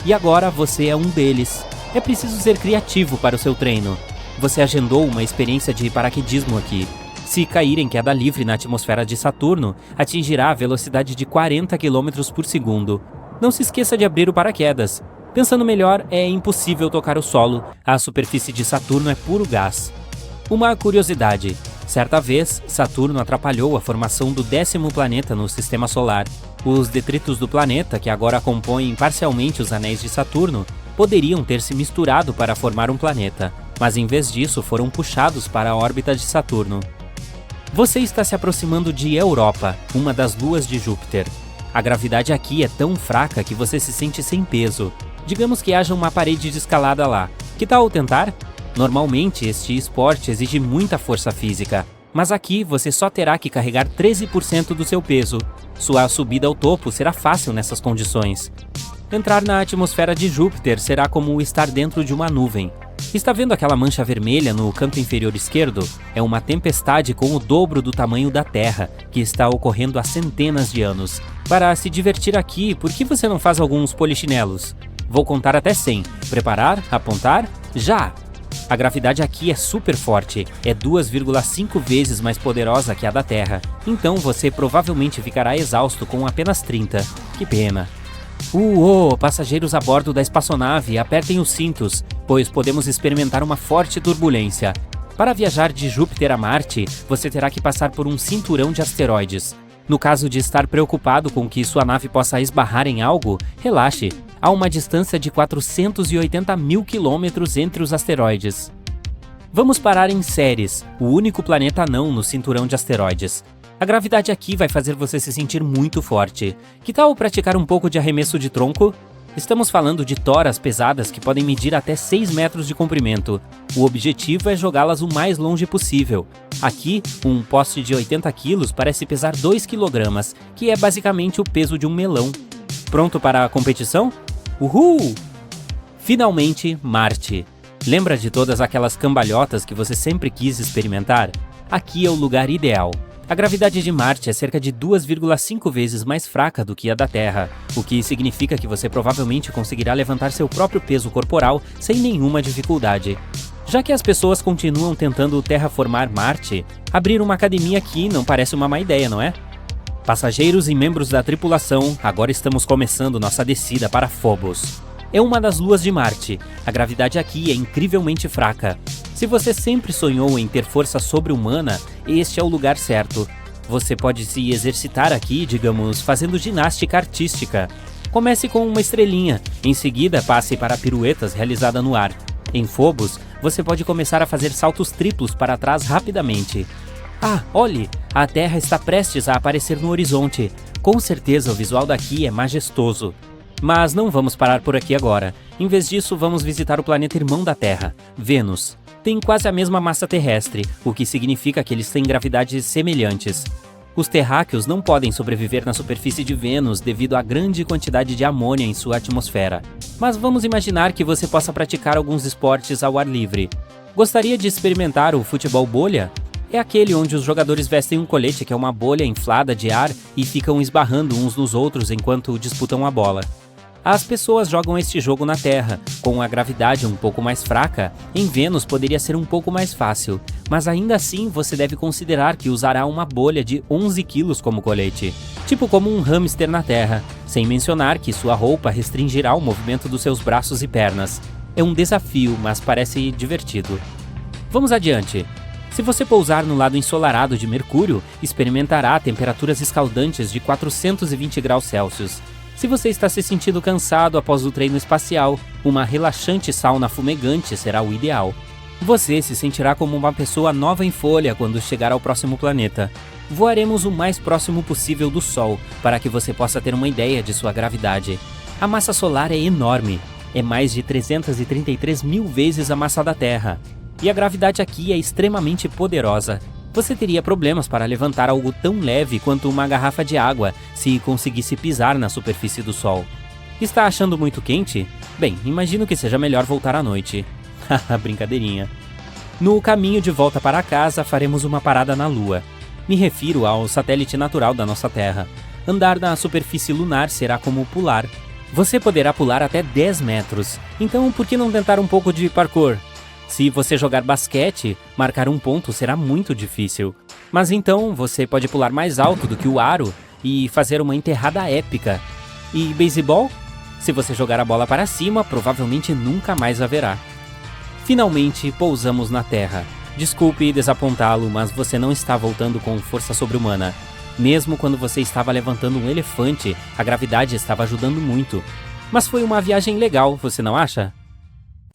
E agora você é um deles. É preciso ser criativo para o seu treino. Você agendou uma experiência de paraquedismo aqui. Se cair em queda livre na atmosfera de Saturno, atingirá a velocidade de 40 km por segundo. Não se esqueça de abrir o paraquedas. Pensando melhor, é impossível tocar o solo. A superfície de Saturno é puro gás. Uma curiosidade. Certa vez, Saturno atrapalhou a formação do 10º planeta no Sistema Solar. Os detritos do planeta, que agora compõem parcialmente os anéis de Saturno, poderiam ter se misturado para formar um planeta, mas em vez disso foram puxados para a órbita de Saturno. Você está se aproximando de Europa, uma das luas de Júpiter. A gravidade aqui é tão fraca que você se sente sem peso. Digamos que haja uma parede de escalada lá. Que tal tentar? Normalmente, este esporte exige muita força física, mas aqui você só terá que carregar 13% do seu peso. Sua subida ao topo será fácil nessas condições. Entrar na atmosfera de Júpiter será como estar dentro de uma nuvem. Está vendo aquela mancha vermelha no canto inferior esquerdo? É uma tempestade com o dobro do tamanho da Terra, que está ocorrendo há centenas de anos. Para se divertir aqui, por que você não faz alguns polichinelos? Vou contar até 100. Preparar? Apontar? Já! A gravidade aqui é super forte, é 2,5 vezes mais poderosa que a da Terra. Então você provavelmente ficará exausto com apenas 30. Que pena. Passageiros a bordo da espaçonave, apertem os cintos, pois podemos experimentar uma forte turbulência. Para viajar de Júpiter a Marte, você terá que passar por um cinturão de asteroides. No caso de estar preocupado com que sua nave possa esbarrar em algo, relaxe. Há uma distância de 480 mil quilômetros entre os asteroides. Vamos parar em Ceres, o único planeta anão no cinturão de asteroides. A gravidade aqui vai fazer você se sentir muito forte. Que tal praticar um pouco de arremesso de tronco? Estamos falando de toras pesadas que podem medir até 6 metros de comprimento. O objetivo é jogá-las o mais longe possível. Aqui, um poste de 80 quilos parece pesar 2 kg, que é basicamente o peso de um melão. Pronto para a competição? Uhul! Finalmente, Marte. Lembra de todas aquelas cambalhotas que você sempre quis experimentar? Aqui é o lugar ideal. A gravidade de Marte é cerca de 2,5 vezes mais fraca do que a da Terra, o que significa que você provavelmente conseguirá levantar seu próprio peso corporal sem nenhuma dificuldade. Já que as pessoas continuam tentando terraformar Marte, abrir uma academia aqui não parece uma má ideia, não é? Passageiros e membros da tripulação, agora estamos começando nossa descida para Phobos. É uma das luas de Marte. A gravidade aqui é incrivelmente fraca. Se você sempre sonhou em ter força sobre-humana, este é o lugar certo. Você pode se exercitar aqui, digamos, fazendo ginástica artística. Comece com uma estrelinha, em seguida passe para piruetas realizadas no ar. Em Phobos, você pode começar a fazer saltos triplos para trás rapidamente. Olhe! A Terra está prestes a aparecer no horizonte. Com certeza o visual daqui é majestoso. Mas não vamos parar por aqui agora. Em vez disso, vamos visitar o planeta irmão da Terra, Vênus. Tem quase a mesma massa terrestre, o que significa que eles têm gravidades semelhantes. Os terráqueos não podem sobreviver na superfície de Vênus devido à grande quantidade de amônia em sua atmosfera. Mas vamos imaginar que você possa praticar alguns esportes ao ar livre. Gostaria de experimentar o futebol bolha? É aquele onde os jogadores vestem um colete que é uma bolha inflada de ar e ficam esbarrando uns nos outros enquanto disputam a bola. As pessoas jogam este jogo na Terra. Com a gravidade um pouco mais fraca, em Vênus poderia ser um pouco mais fácil, mas ainda assim você deve considerar que usará uma bolha de 11 quilos como colete, tipo como um hamster na Terra, sem mencionar que sua roupa restringirá o movimento dos seus braços e pernas. É um desafio, mas parece divertido. Vamos adiante. Se você pousar no lado ensolarado de Mercúrio, experimentará temperaturas escaldantes de 420 graus Celsius. Se você está se sentindo cansado após o treino espacial, uma relaxante sauna fumegante será o ideal. Você se sentirá como uma pessoa nova em folha quando chegar ao próximo planeta. Voaremos o mais próximo possível do Sol, para que você possa ter uma ideia de sua gravidade. A massa solar é enorme, é mais de 333 mil vezes a massa da Terra. E a gravidade aqui é extremamente poderosa. Você teria problemas para levantar algo tão leve quanto uma garrafa de água se conseguisse pisar na superfície do Sol. Está achando muito quente? Bem, imagino que seja melhor voltar à noite. Haha, brincadeirinha. No caminho de volta para casa, faremos uma parada na Lua. Me refiro ao satélite natural da nossa Terra. Andar na superfície lunar será como pular. Você poderá pular até 10 metros, então por que não tentar um pouco de parkour? Se você jogar basquete, marcar um ponto será muito difícil. Mas então você pode pular mais alto do que o aro e fazer uma enterrada épica. E beisebol? Se você jogar a bola para cima, provavelmente nunca mais haverá. Finalmente pousamos na Terra. Desculpe desapontá-lo, mas você não está voltando com força sobre-humana. Mesmo quando você estava levantando um elefante, a gravidade estava ajudando muito. Mas foi uma viagem legal, você não acha?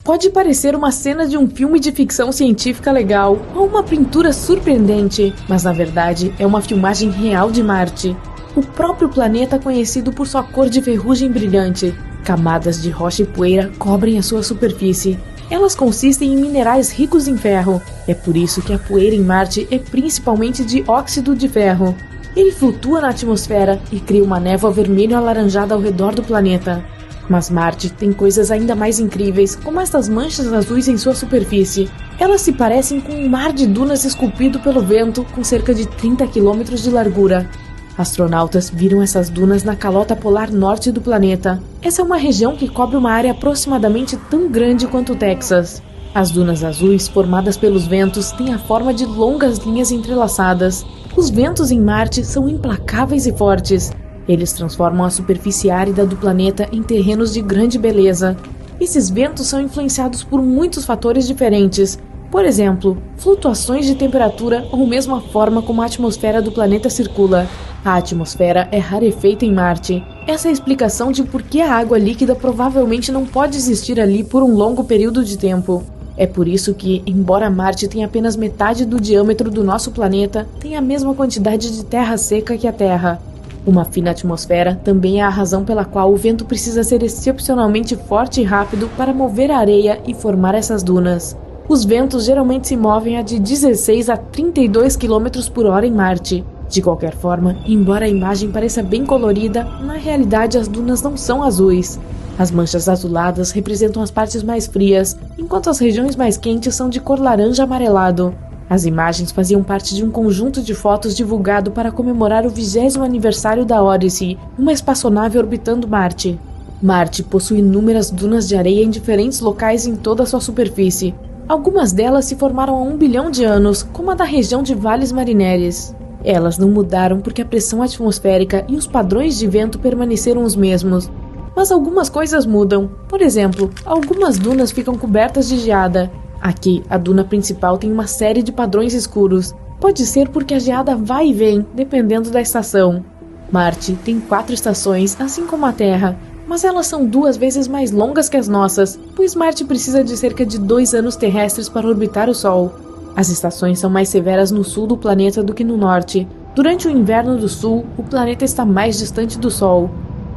Pode parecer uma cena de um filme de ficção científica legal, ou uma pintura surpreendente, mas na verdade é uma filmagem real de Marte. O próprio planeta conhecido por sua cor de ferrugem brilhante. Camadas de rocha e poeira cobrem a sua superfície. Elas consistem em minerais ricos em ferro. É por isso que a poeira em Marte é principalmente de óxido de ferro. Ele flutua na atmosfera e cria uma névoa vermelho-alaranjada ao redor do planeta. Mas Marte tem coisas ainda mais incríveis, como estas manchas azuis em sua superfície. Elas se parecem com um mar de dunas esculpido pelo vento, com cerca de 30 km de largura. Astronautas viram essas dunas na calota polar norte do planeta. Essa é uma região que cobre uma área aproximadamente tão grande quanto o Texas. As dunas azuis, formadas pelos ventos, têm a forma de longas linhas entrelaçadas. Os ventos em Marte são implacáveis e fortes. Eles transformam a superfície árida do planeta em terrenos de grande beleza. Esses ventos são influenciados por muitos fatores diferentes. Por exemplo, flutuações de temperatura ou mesmo a forma como a atmosfera do planeta circula. A atmosfera é rarefeita em Marte. Essa é a explicação de por que a água líquida provavelmente não pode existir ali por um longo período de tempo. É por isso que, embora Marte tenha apenas metade do diâmetro do nosso planeta, tem a mesma quantidade de terra seca que a Terra. Uma fina atmosfera também é a razão pela qual o vento precisa ser excepcionalmente forte e rápido para mover a areia e formar essas dunas. Os ventos geralmente se movem a de 16 a 32 km por hora em Marte. De qualquer forma, embora a imagem pareça bem colorida, na realidade as dunas não são azuis. As manchas azuladas representam as partes mais frias, enquanto as regiões mais quentes são de cor laranja amarelado. As imagens faziam parte de um conjunto de fotos divulgado para comemorar o 20º aniversário da Odyssey, uma espaçonave orbitando Marte. Marte possui inúmeras dunas de areia em diferentes locais em toda a sua superfície. Algumas delas se formaram há 1 bilhão de anos, como a da região de Valles Marineris. Elas não mudaram porque a pressão atmosférica e os padrões de vento permaneceram os mesmos. Mas algumas coisas mudam. Por exemplo, algumas dunas ficam cobertas de geada. Aqui, a duna principal tem uma série de padrões escuros. Pode ser porque a geada vai e vem, dependendo da estação. Marte tem 4 estações, assim como a Terra, mas elas são 2 vezes mais longas que as nossas, pois Marte precisa de cerca de 2 anos terrestres para orbitar o Sol. As estações são mais severas no sul do planeta do que no norte. Durante o inverno do sul, o planeta está mais distante do Sol.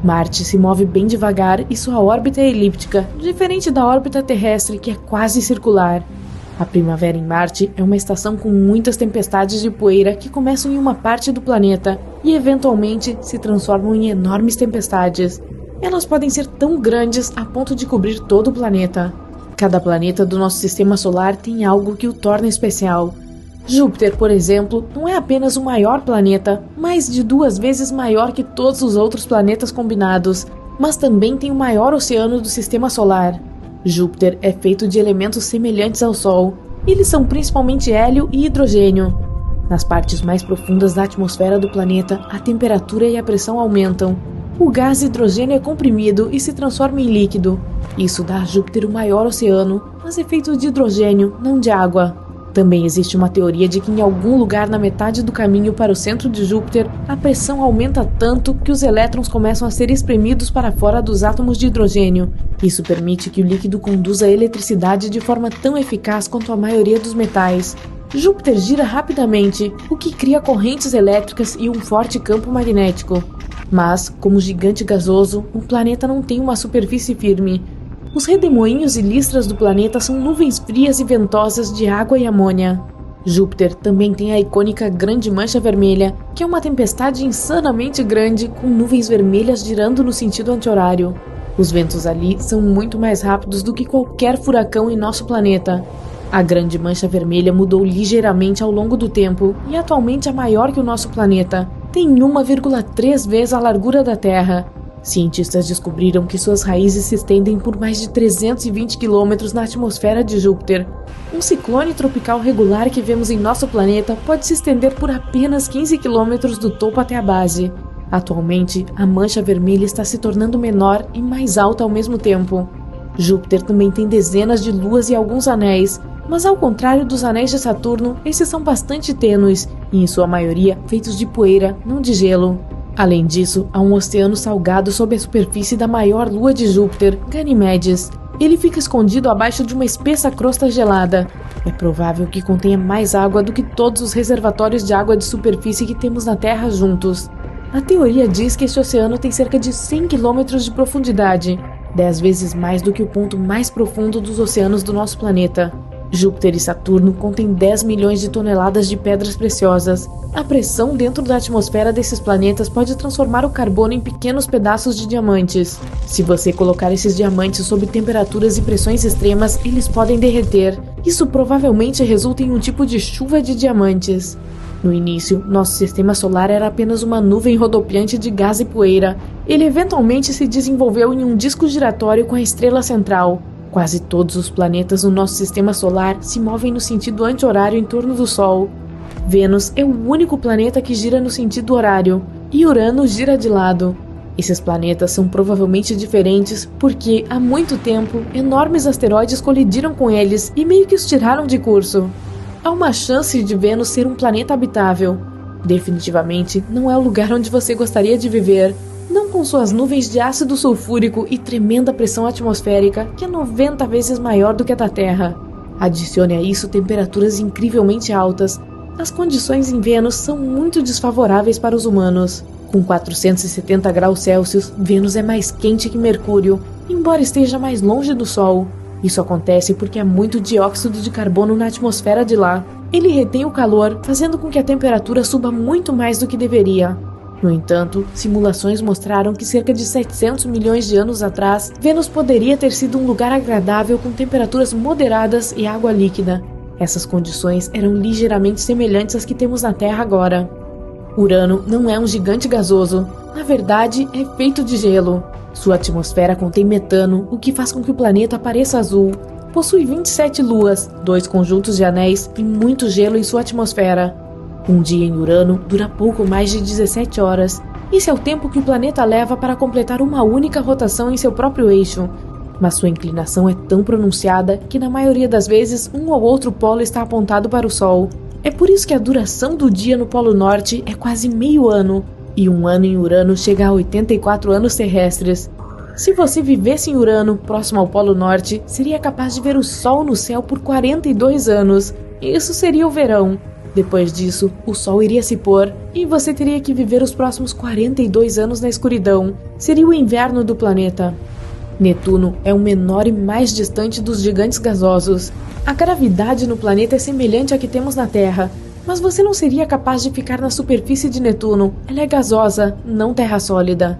Marte se move bem devagar e sua órbita é elíptica, diferente da órbita terrestre, que é quase circular. A primavera em Marte é uma estação com muitas tempestades de poeira que começam em uma parte do planeta e eventualmente se transformam em enormes tempestades. Elas podem ser tão grandes a ponto de cobrir todo o planeta. Cada planeta do nosso sistema solar tem algo que o torna especial. Júpiter, por exemplo, não é apenas o maior planeta, mais de 2 vezes maior que todos os outros planetas combinados, mas também tem o maior oceano do sistema solar. Júpiter é feito de elementos semelhantes ao Sol. Eles são principalmente hélio e hidrogênio. Nas partes mais profundas da atmosfera do planeta, a temperatura e a pressão aumentam. O gás hidrogênio é comprimido e se transforma em líquido. Isso dá a Júpiter o maior oceano, mas é feito de hidrogênio, não de água. Também existe uma teoria de que em algum lugar na metade do caminho para o centro de Júpiter, a pressão aumenta tanto que os elétrons começam a ser espremidos para fora dos átomos de hidrogênio. Isso permite que o líquido conduza a eletricidade de forma tão eficaz quanto a maioria dos metais. Júpiter gira rapidamente, o que cria correntes elétricas e um forte campo magnético. Mas, como gigante gasoso, o planeta não tem uma superfície firme. Os redemoinhos e listras do planeta são nuvens frias e ventosas de água e amônia. Júpiter também tem a icônica Grande Mancha Vermelha, que é uma tempestade insanamente grande com nuvens vermelhas girando no sentido anti-horário. Os ventos ali são muito mais rápidos do que qualquer furacão em nosso planeta. A Grande Mancha Vermelha mudou ligeiramente ao longo do tempo e atualmente é maior que o nosso planeta. Tem 1,3 vezes a largura da Terra. Cientistas descobriram que suas raízes se estendem por mais de 320 quilômetros na atmosfera de Júpiter. Um ciclone tropical regular que vemos em nosso planeta pode se estender por apenas 15 quilômetros do topo até a base. Atualmente, a mancha vermelha está se tornando menor e mais alta ao mesmo tempo. Júpiter também tem dezenas de luas e alguns anéis, mas ao contrário dos anéis de Saturno, esses são bastante tênues e, em sua maioria, feitos de poeira, não de gelo. Além disso, há um oceano salgado sob a superfície da maior lua de Júpiter, Ganimedes. Ele fica escondido abaixo de uma espessa crosta gelada. É provável que contenha mais água do que todos os reservatórios de água de superfície que temos na Terra juntos. A teoria diz que este oceano tem cerca de 100 quilômetros de profundidade, 10 vezes mais do que o ponto mais profundo dos oceanos do nosso planeta. Júpiter e Saturno contêm 10 milhões de toneladas de pedras preciosas. A pressão dentro da atmosfera desses planetas pode transformar o carbono em pequenos pedaços de diamantes. Se você colocar esses diamantes sob temperaturas e pressões extremas, eles podem derreter. Isso provavelmente resulta em um tipo de chuva de diamantes. No início, nosso sistema solar era apenas uma nuvem rodopiante de gás e poeira. Ele eventualmente se desenvolveu em um disco giratório com a estrela central. Quase todos os planetas no nosso sistema solar se movem no sentido anti-horário em torno do Sol. Vênus é o único planeta que gira no sentido horário, e Urano gira de lado. Esses planetas são provavelmente diferentes porque, há muito tempo, enormes asteroides colidiram com eles e meio que os tiraram de curso. Há uma chance de Vênus ser um planeta habitável. Definitivamente não é o lugar onde você gostaria de viver. Não com suas nuvens de ácido sulfúrico e tremenda pressão atmosférica, que é 90 vezes maior do que a da Terra. Adicione a isso temperaturas incrivelmente altas. As condições em Vênus são muito desfavoráveis para os humanos. Com 470 graus Celsius, Vênus é mais quente que Mercúrio, embora esteja mais longe do Sol. Isso acontece porque há muito dióxido de carbono na atmosfera de lá. Ele retém o calor, fazendo com que a temperatura suba muito mais do que deveria. No entanto, simulações mostraram que cerca de 700 milhões de anos atrás, Vênus poderia ter sido um lugar agradável com temperaturas moderadas e água líquida. Essas condições eram ligeiramente semelhantes às que temos na Terra agora. Urano não é um gigante gasoso. Na verdade, é feito de gelo. Sua atmosfera contém metano, o que faz com que o planeta pareça azul. Possui 27 luas, 2 conjuntos de anéis e muito gelo em sua atmosfera. Um dia em Urano dura pouco mais de 17 horas. Esse é o tempo que o planeta leva para completar uma única rotação em seu próprio eixo. Mas sua inclinação é tão pronunciada que na maioria das vezes um ou outro polo está apontado para o Sol. É por isso que a duração do dia no Polo Norte é quase meio ano, e um ano em Urano chega a 84 anos terrestres. Se você vivesse em Urano, próximo ao Polo Norte, seria capaz de ver o Sol no céu por 42 anos. Isso seria o verão. Depois disso, o Sol iria se pôr e você teria que viver os próximos 42 anos na escuridão. Seria o inverno do planeta. Netuno é o menor e mais distante dos gigantes gasosos. A gravidade no planeta é semelhante à que temos na Terra, mas você não seria capaz de ficar na superfície de Netuno. Ela é gasosa, não terra sólida.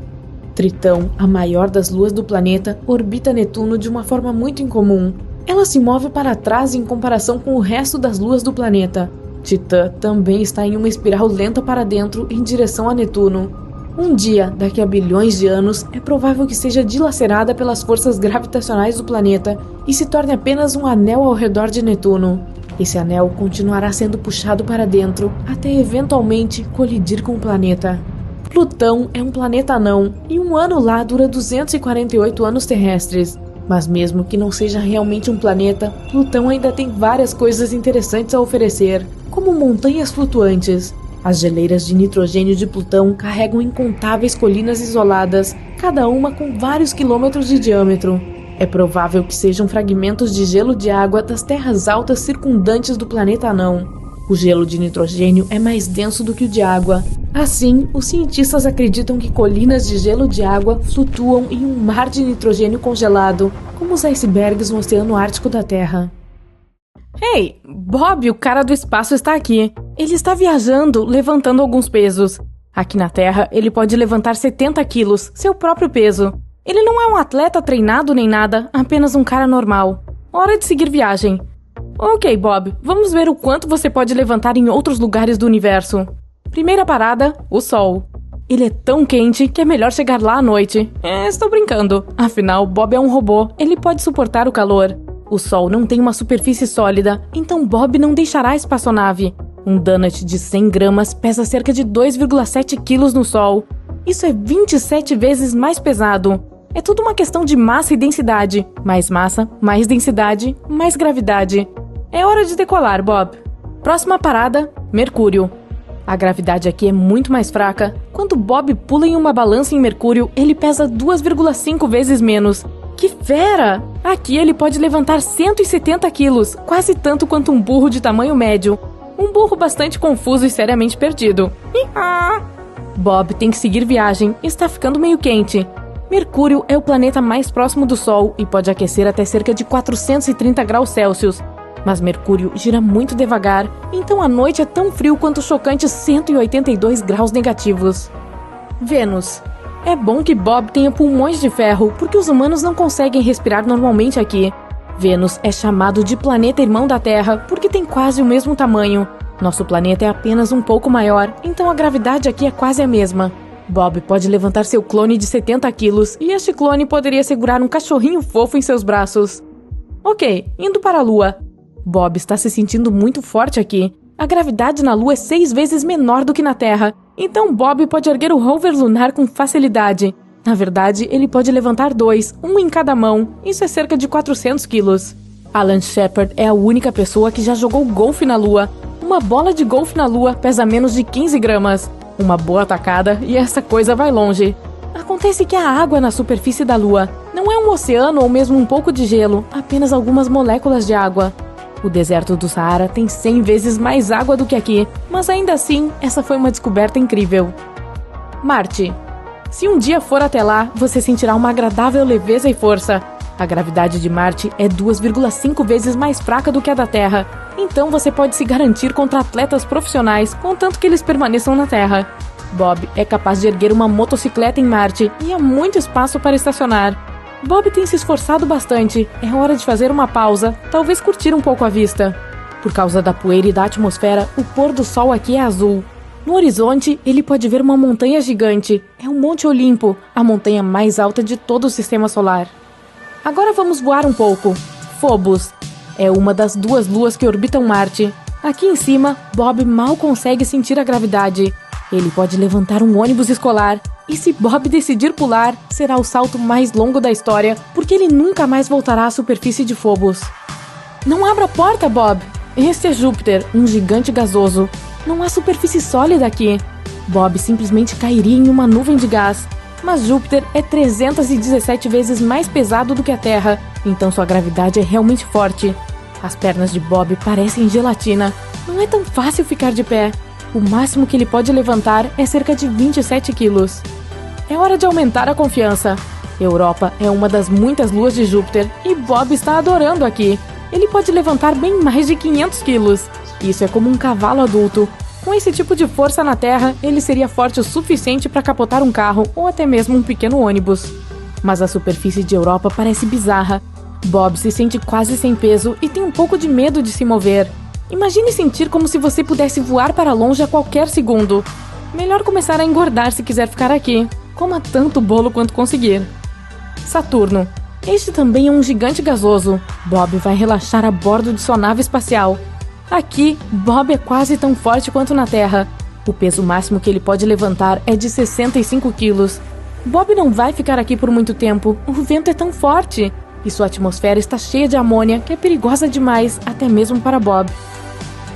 Tritão, a maior das luas do planeta, orbita Netuno de uma forma muito incomum. Ela se move para trás em comparação com o resto das luas do planeta. Titã também está em uma espiral lenta para dentro em direção a Netuno. Um dia, daqui a bilhões de anos, é provável que seja dilacerada pelas forças gravitacionais do planeta e se torne apenas um anel ao redor de Netuno. Esse anel continuará sendo puxado para dentro até eventualmente colidir com o planeta. Plutão é um planeta anão e um ano lá dura 248 anos terrestres. Mas mesmo que não seja realmente um planeta, Plutão ainda tem várias coisas interessantes a oferecer, como montanhas flutuantes. As geleiras de nitrogênio de Plutão carregam incontáveis colinas isoladas, cada uma com vários quilômetros de diâmetro. É provável que sejam fragmentos de gelo de água das terras altas circundantes do planeta anão. O gelo de nitrogênio é mais denso do que o de água. Assim, os cientistas acreditam que colinas de gelo de água flutuam em um mar de nitrogênio congelado, como os icebergs no Oceano Ártico da Terra. Ei, Bob, o cara do espaço está aqui. Ele está viajando, levantando alguns pesos. Aqui na Terra, ele pode levantar 70 quilos, seu próprio peso. Ele não é um atleta treinado nem nada, apenas um cara normal. Hora de seguir viagem. Ok, Bob, vamos ver o quanto você pode levantar em outros lugares do universo. Primeira parada, o Sol. Ele é tão quente que é melhor chegar lá à noite. Estou brincando. Afinal, Bob é um robô, ele pode suportar o calor. O Sol não tem uma superfície sólida, então Bob não deixará a espaçonave. Um donut de 100 gramas pesa cerca de 2,7 quilos no Sol. Isso é 27 vezes mais pesado. É tudo uma questão de massa e densidade. Mais massa, mais densidade, mais gravidade. É hora de decolar, Bob. Próxima parada, Mercúrio. A gravidade aqui é muito mais fraca. Quando Bob pula em uma balança em Mercúrio, ele pesa 2,5 vezes menos. Que fera! Aqui ele pode levantar 170 quilos, quase tanto quanto um burro de tamanho médio. Um burro bastante confuso e seriamente perdido. Bob tem que seguir viagem, está ficando meio quente. Mercúrio é o planeta mais próximo do Sol e pode aquecer até cerca de 430 graus Celsius. Mas Mercúrio gira muito devagar, então a noite é tão frio quanto os chocantes 182 graus negativos. Vênus. É bom que Bob tenha pulmões de ferro, porque os humanos não conseguem respirar normalmente aqui. Vênus é chamado de planeta irmão da Terra porque tem quase o mesmo tamanho. Nosso planeta é apenas um pouco maior, então a gravidade aqui é quase a mesma. Bob pode levantar seu clone de 70 quilos e este clone poderia segurar um cachorrinho fofo em seus braços. Ok, indo para a Lua. Bob está se sentindo muito forte aqui. A gravidade na Lua é 6 vezes menor do que na Terra, então Bob pode erguer o rover lunar com facilidade. Na verdade, ele pode levantar 2, um em cada mão. Isso é cerca de 400 quilos. Alan Shepard é a única pessoa que já jogou golfe na Lua. Uma bola de golfe na Lua pesa menos de 15 gramas. Uma boa tacada e essa coisa vai longe. Acontece que a água na superfície da Lua não é um oceano ou mesmo um pouco de gelo, apenas algumas moléculas de água. O deserto do Saara tem 100 vezes mais água do que aqui, mas ainda assim, essa foi uma descoberta incrível. Marte. Se um dia for até lá, você sentirá uma agradável leveza e força. A gravidade de Marte é 2,5 vezes mais fraca do que a da Terra, então você pode se garantir contra atletas profissionais, contanto que eles permaneçam na Terra. Bob é capaz de erguer uma motocicleta em Marte e há muito espaço para estacionar. Bob tem se esforçado bastante, é hora de fazer uma pausa, talvez curtir um pouco a vista. Por causa da poeira e da atmosfera, o pôr do sol aqui é azul. No horizonte, ele pode ver uma montanha gigante, é o Monte Olimpo, a montanha mais alta de todo o Sistema Solar. Agora vamos voar um pouco. Phobos é uma das 2 luas que orbitam Marte. Aqui em cima, Bob mal consegue sentir a gravidade. Ele pode levantar um ônibus escolar. E se Bob decidir pular, será o salto mais longo da história, porque ele nunca mais voltará à superfície de Phobos. Não abra a porta, Bob! Este é Júpiter, um gigante gasoso. Não há superfície sólida aqui. Bob simplesmente cairia em uma nuvem de gás. Mas Júpiter é 317 vezes mais pesado do que a Terra, então sua gravidade é realmente forte. As pernas de Bob parecem gelatina. Não é tão fácil ficar de pé. O máximo que ele pode levantar é cerca de 27 quilos. É hora de aumentar a confiança. Europa é uma das muitas luas de Júpiter e Bob está adorando aqui. Ele pode levantar bem mais de 500 quilos. Isso é como um cavalo adulto. Com esse tipo de força na Terra, ele seria forte o suficiente para capotar um carro ou até mesmo um pequeno ônibus. Mas a superfície de Europa parece bizarra. Bob se sente quase sem peso e tem um pouco de medo de se mover. Imagine sentir como se você pudesse voar para longe a qualquer segundo. Melhor começar a engordar se quiser ficar aqui. Coma tanto bolo quanto conseguir. Saturno. Este também é um gigante gasoso. Bob vai relaxar a bordo de sua nave espacial. Aqui, Bob é quase tão forte quanto na Terra. O peso máximo que ele pode levantar é de 65 quilos. Bob não vai ficar aqui por muito tempo. O vento é tão forte. E sua atmosfera está cheia de amônia, que é perigosa demais, até mesmo para Bob.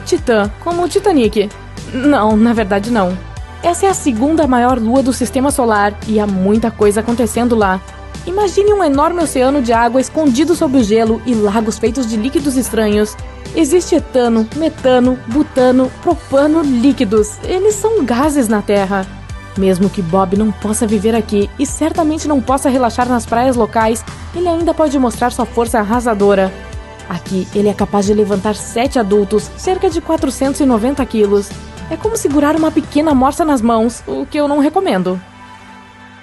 Titã, como o Titanic. Não, na verdade não. Essa é a 2ª maior lua do Sistema Solar e há muita coisa acontecendo lá. Imagine um enorme oceano de água escondido sob o gelo e lagos feitos de líquidos estranhos. Existe etano, metano, butano, propano, líquidos. Eles são gases na Terra. Mesmo que Bob não possa viver aqui e certamente não possa relaxar nas praias locais, ele ainda pode mostrar sua força arrasadora. Aqui, ele é capaz de levantar 7 adultos, cerca de 490 quilos. É como segurar uma pequena morsa nas mãos, o que eu não recomendo.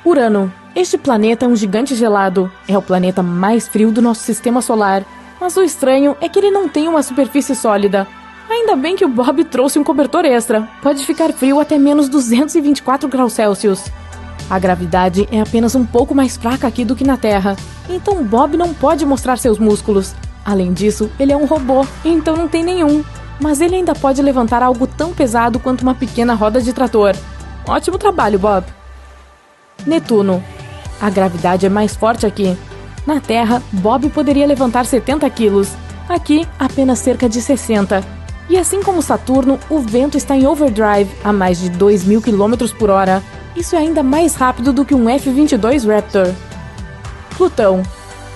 Urano. Este planeta é um gigante gelado. É o planeta mais frio do nosso sistema solar. Mas o estranho é que ele não tem uma superfície sólida. Ainda bem que o Bob trouxe um cobertor extra. Pode ficar frio até menos 224 graus Celsius. A gravidade é apenas um pouco mais fraca aqui do que na Terra. Então Bob não pode mostrar seus músculos. Além disso, ele é um robô, então não tem nenhum. Mas ele ainda pode levantar algo tão pesado quanto uma pequena roda de trator. Ótimo trabalho, Bob. Netuno. A gravidade é mais forte aqui. Na Terra, Bob poderia levantar 70 quilos. Aqui, apenas cerca de 60. E assim como Saturno, o vento está em overdrive a mais de 2.000 km por hora. Isso é ainda mais rápido do que um F-22 Raptor. Plutão.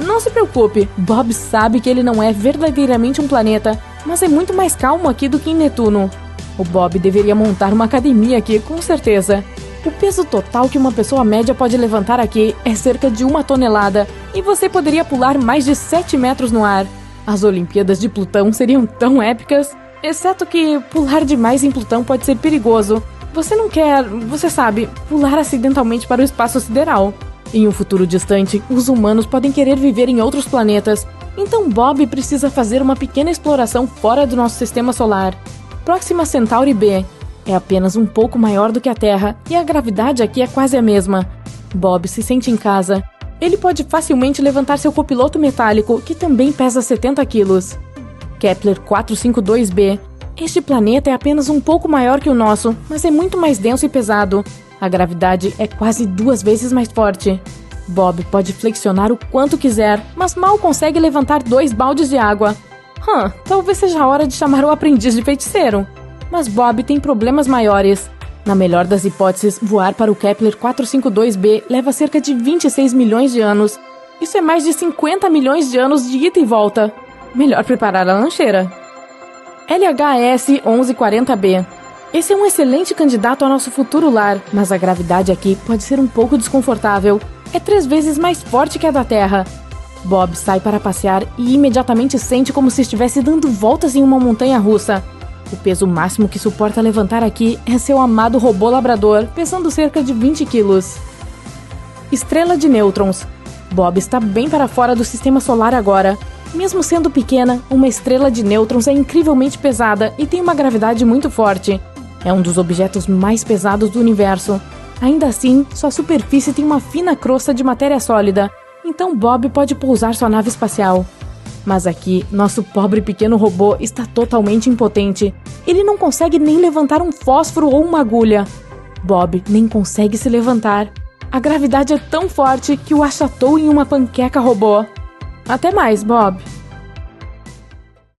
Não se preocupe, Bob sabe que ele não é verdadeiramente um planeta, mas é muito mais calmo aqui do que em Netuno. O Bob deveria montar uma academia aqui, com certeza. O peso total que uma pessoa média pode levantar aqui é cerca de 1 tonelada, e você poderia pular mais de 7 metros no ar. As Olimpíadas de Plutão seriam tão épicas, exceto que pular demais em Plutão pode ser perigoso. Você não quer, você sabe, pular acidentalmente para o espaço sideral. Em um futuro distante, os humanos podem querer viver em outros planetas, então Bob precisa fazer uma pequena exploração fora do nosso sistema solar. Próxima Centauri B. É apenas um pouco maior do que a Terra, e a gravidade aqui é quase a mesma. Bob se sente em casa. Ele pode facilmente levantar seu copiloto metálico, que também pesa 70 quilos. Kepler 452b. Este planeta é apenas um pouco maior que o nosso, mas é muito mais denso e pesado. A gravidade é quase 2 vezes mais forte. Bob pode flexionar o quanto quiser, mas mal consegue levantar 2 baldes de água. Talvez seja a hora de chamar o aprendiz de feiticeiro. Mas Bob tem problemas maiores. Na melhor das hipóteses, voar para o Kepler 452b leva cerca de 26 milhões de anos. Isso é mais de 50 milhões de anos de ida e volta. Melhor preparar a lancheira. LHS 1140b. Esse é um excelente candidato ao nosso futuro lar, mas a gravidade aqui pode ser um pouco desconfortável. É 3 vezes mais forte que a da Terra. Bob sai para passear e imediatamente sente como se estivesse dando voltas em uma montanha russa. O peso máximo que suporta levantar aqui é seu amado robô labrador, pesando cerca de 20 quilos. Estrela de nêutrons. Bob está bem para fora do sistema solar agora. Mesmo sendo pequena, uma estrela de nêutrons é incrivelmente pesada e tem uma gravidade muito forte. É um dos objetos mais pesados do universo. Ainda assim, sua superfície tem uma fina crosta de matéria sólida, então Bob pode pousar sua nave espacial. Mas aqui, nosso pobre pequeno robô está totalmente impotente. Ele não consegue nem levantar um fósforo ou uma agulha. Bob nem consegue se levantar. A gravidade é tão forte que o achatou em uma panqueca robô. Até mais, Bob.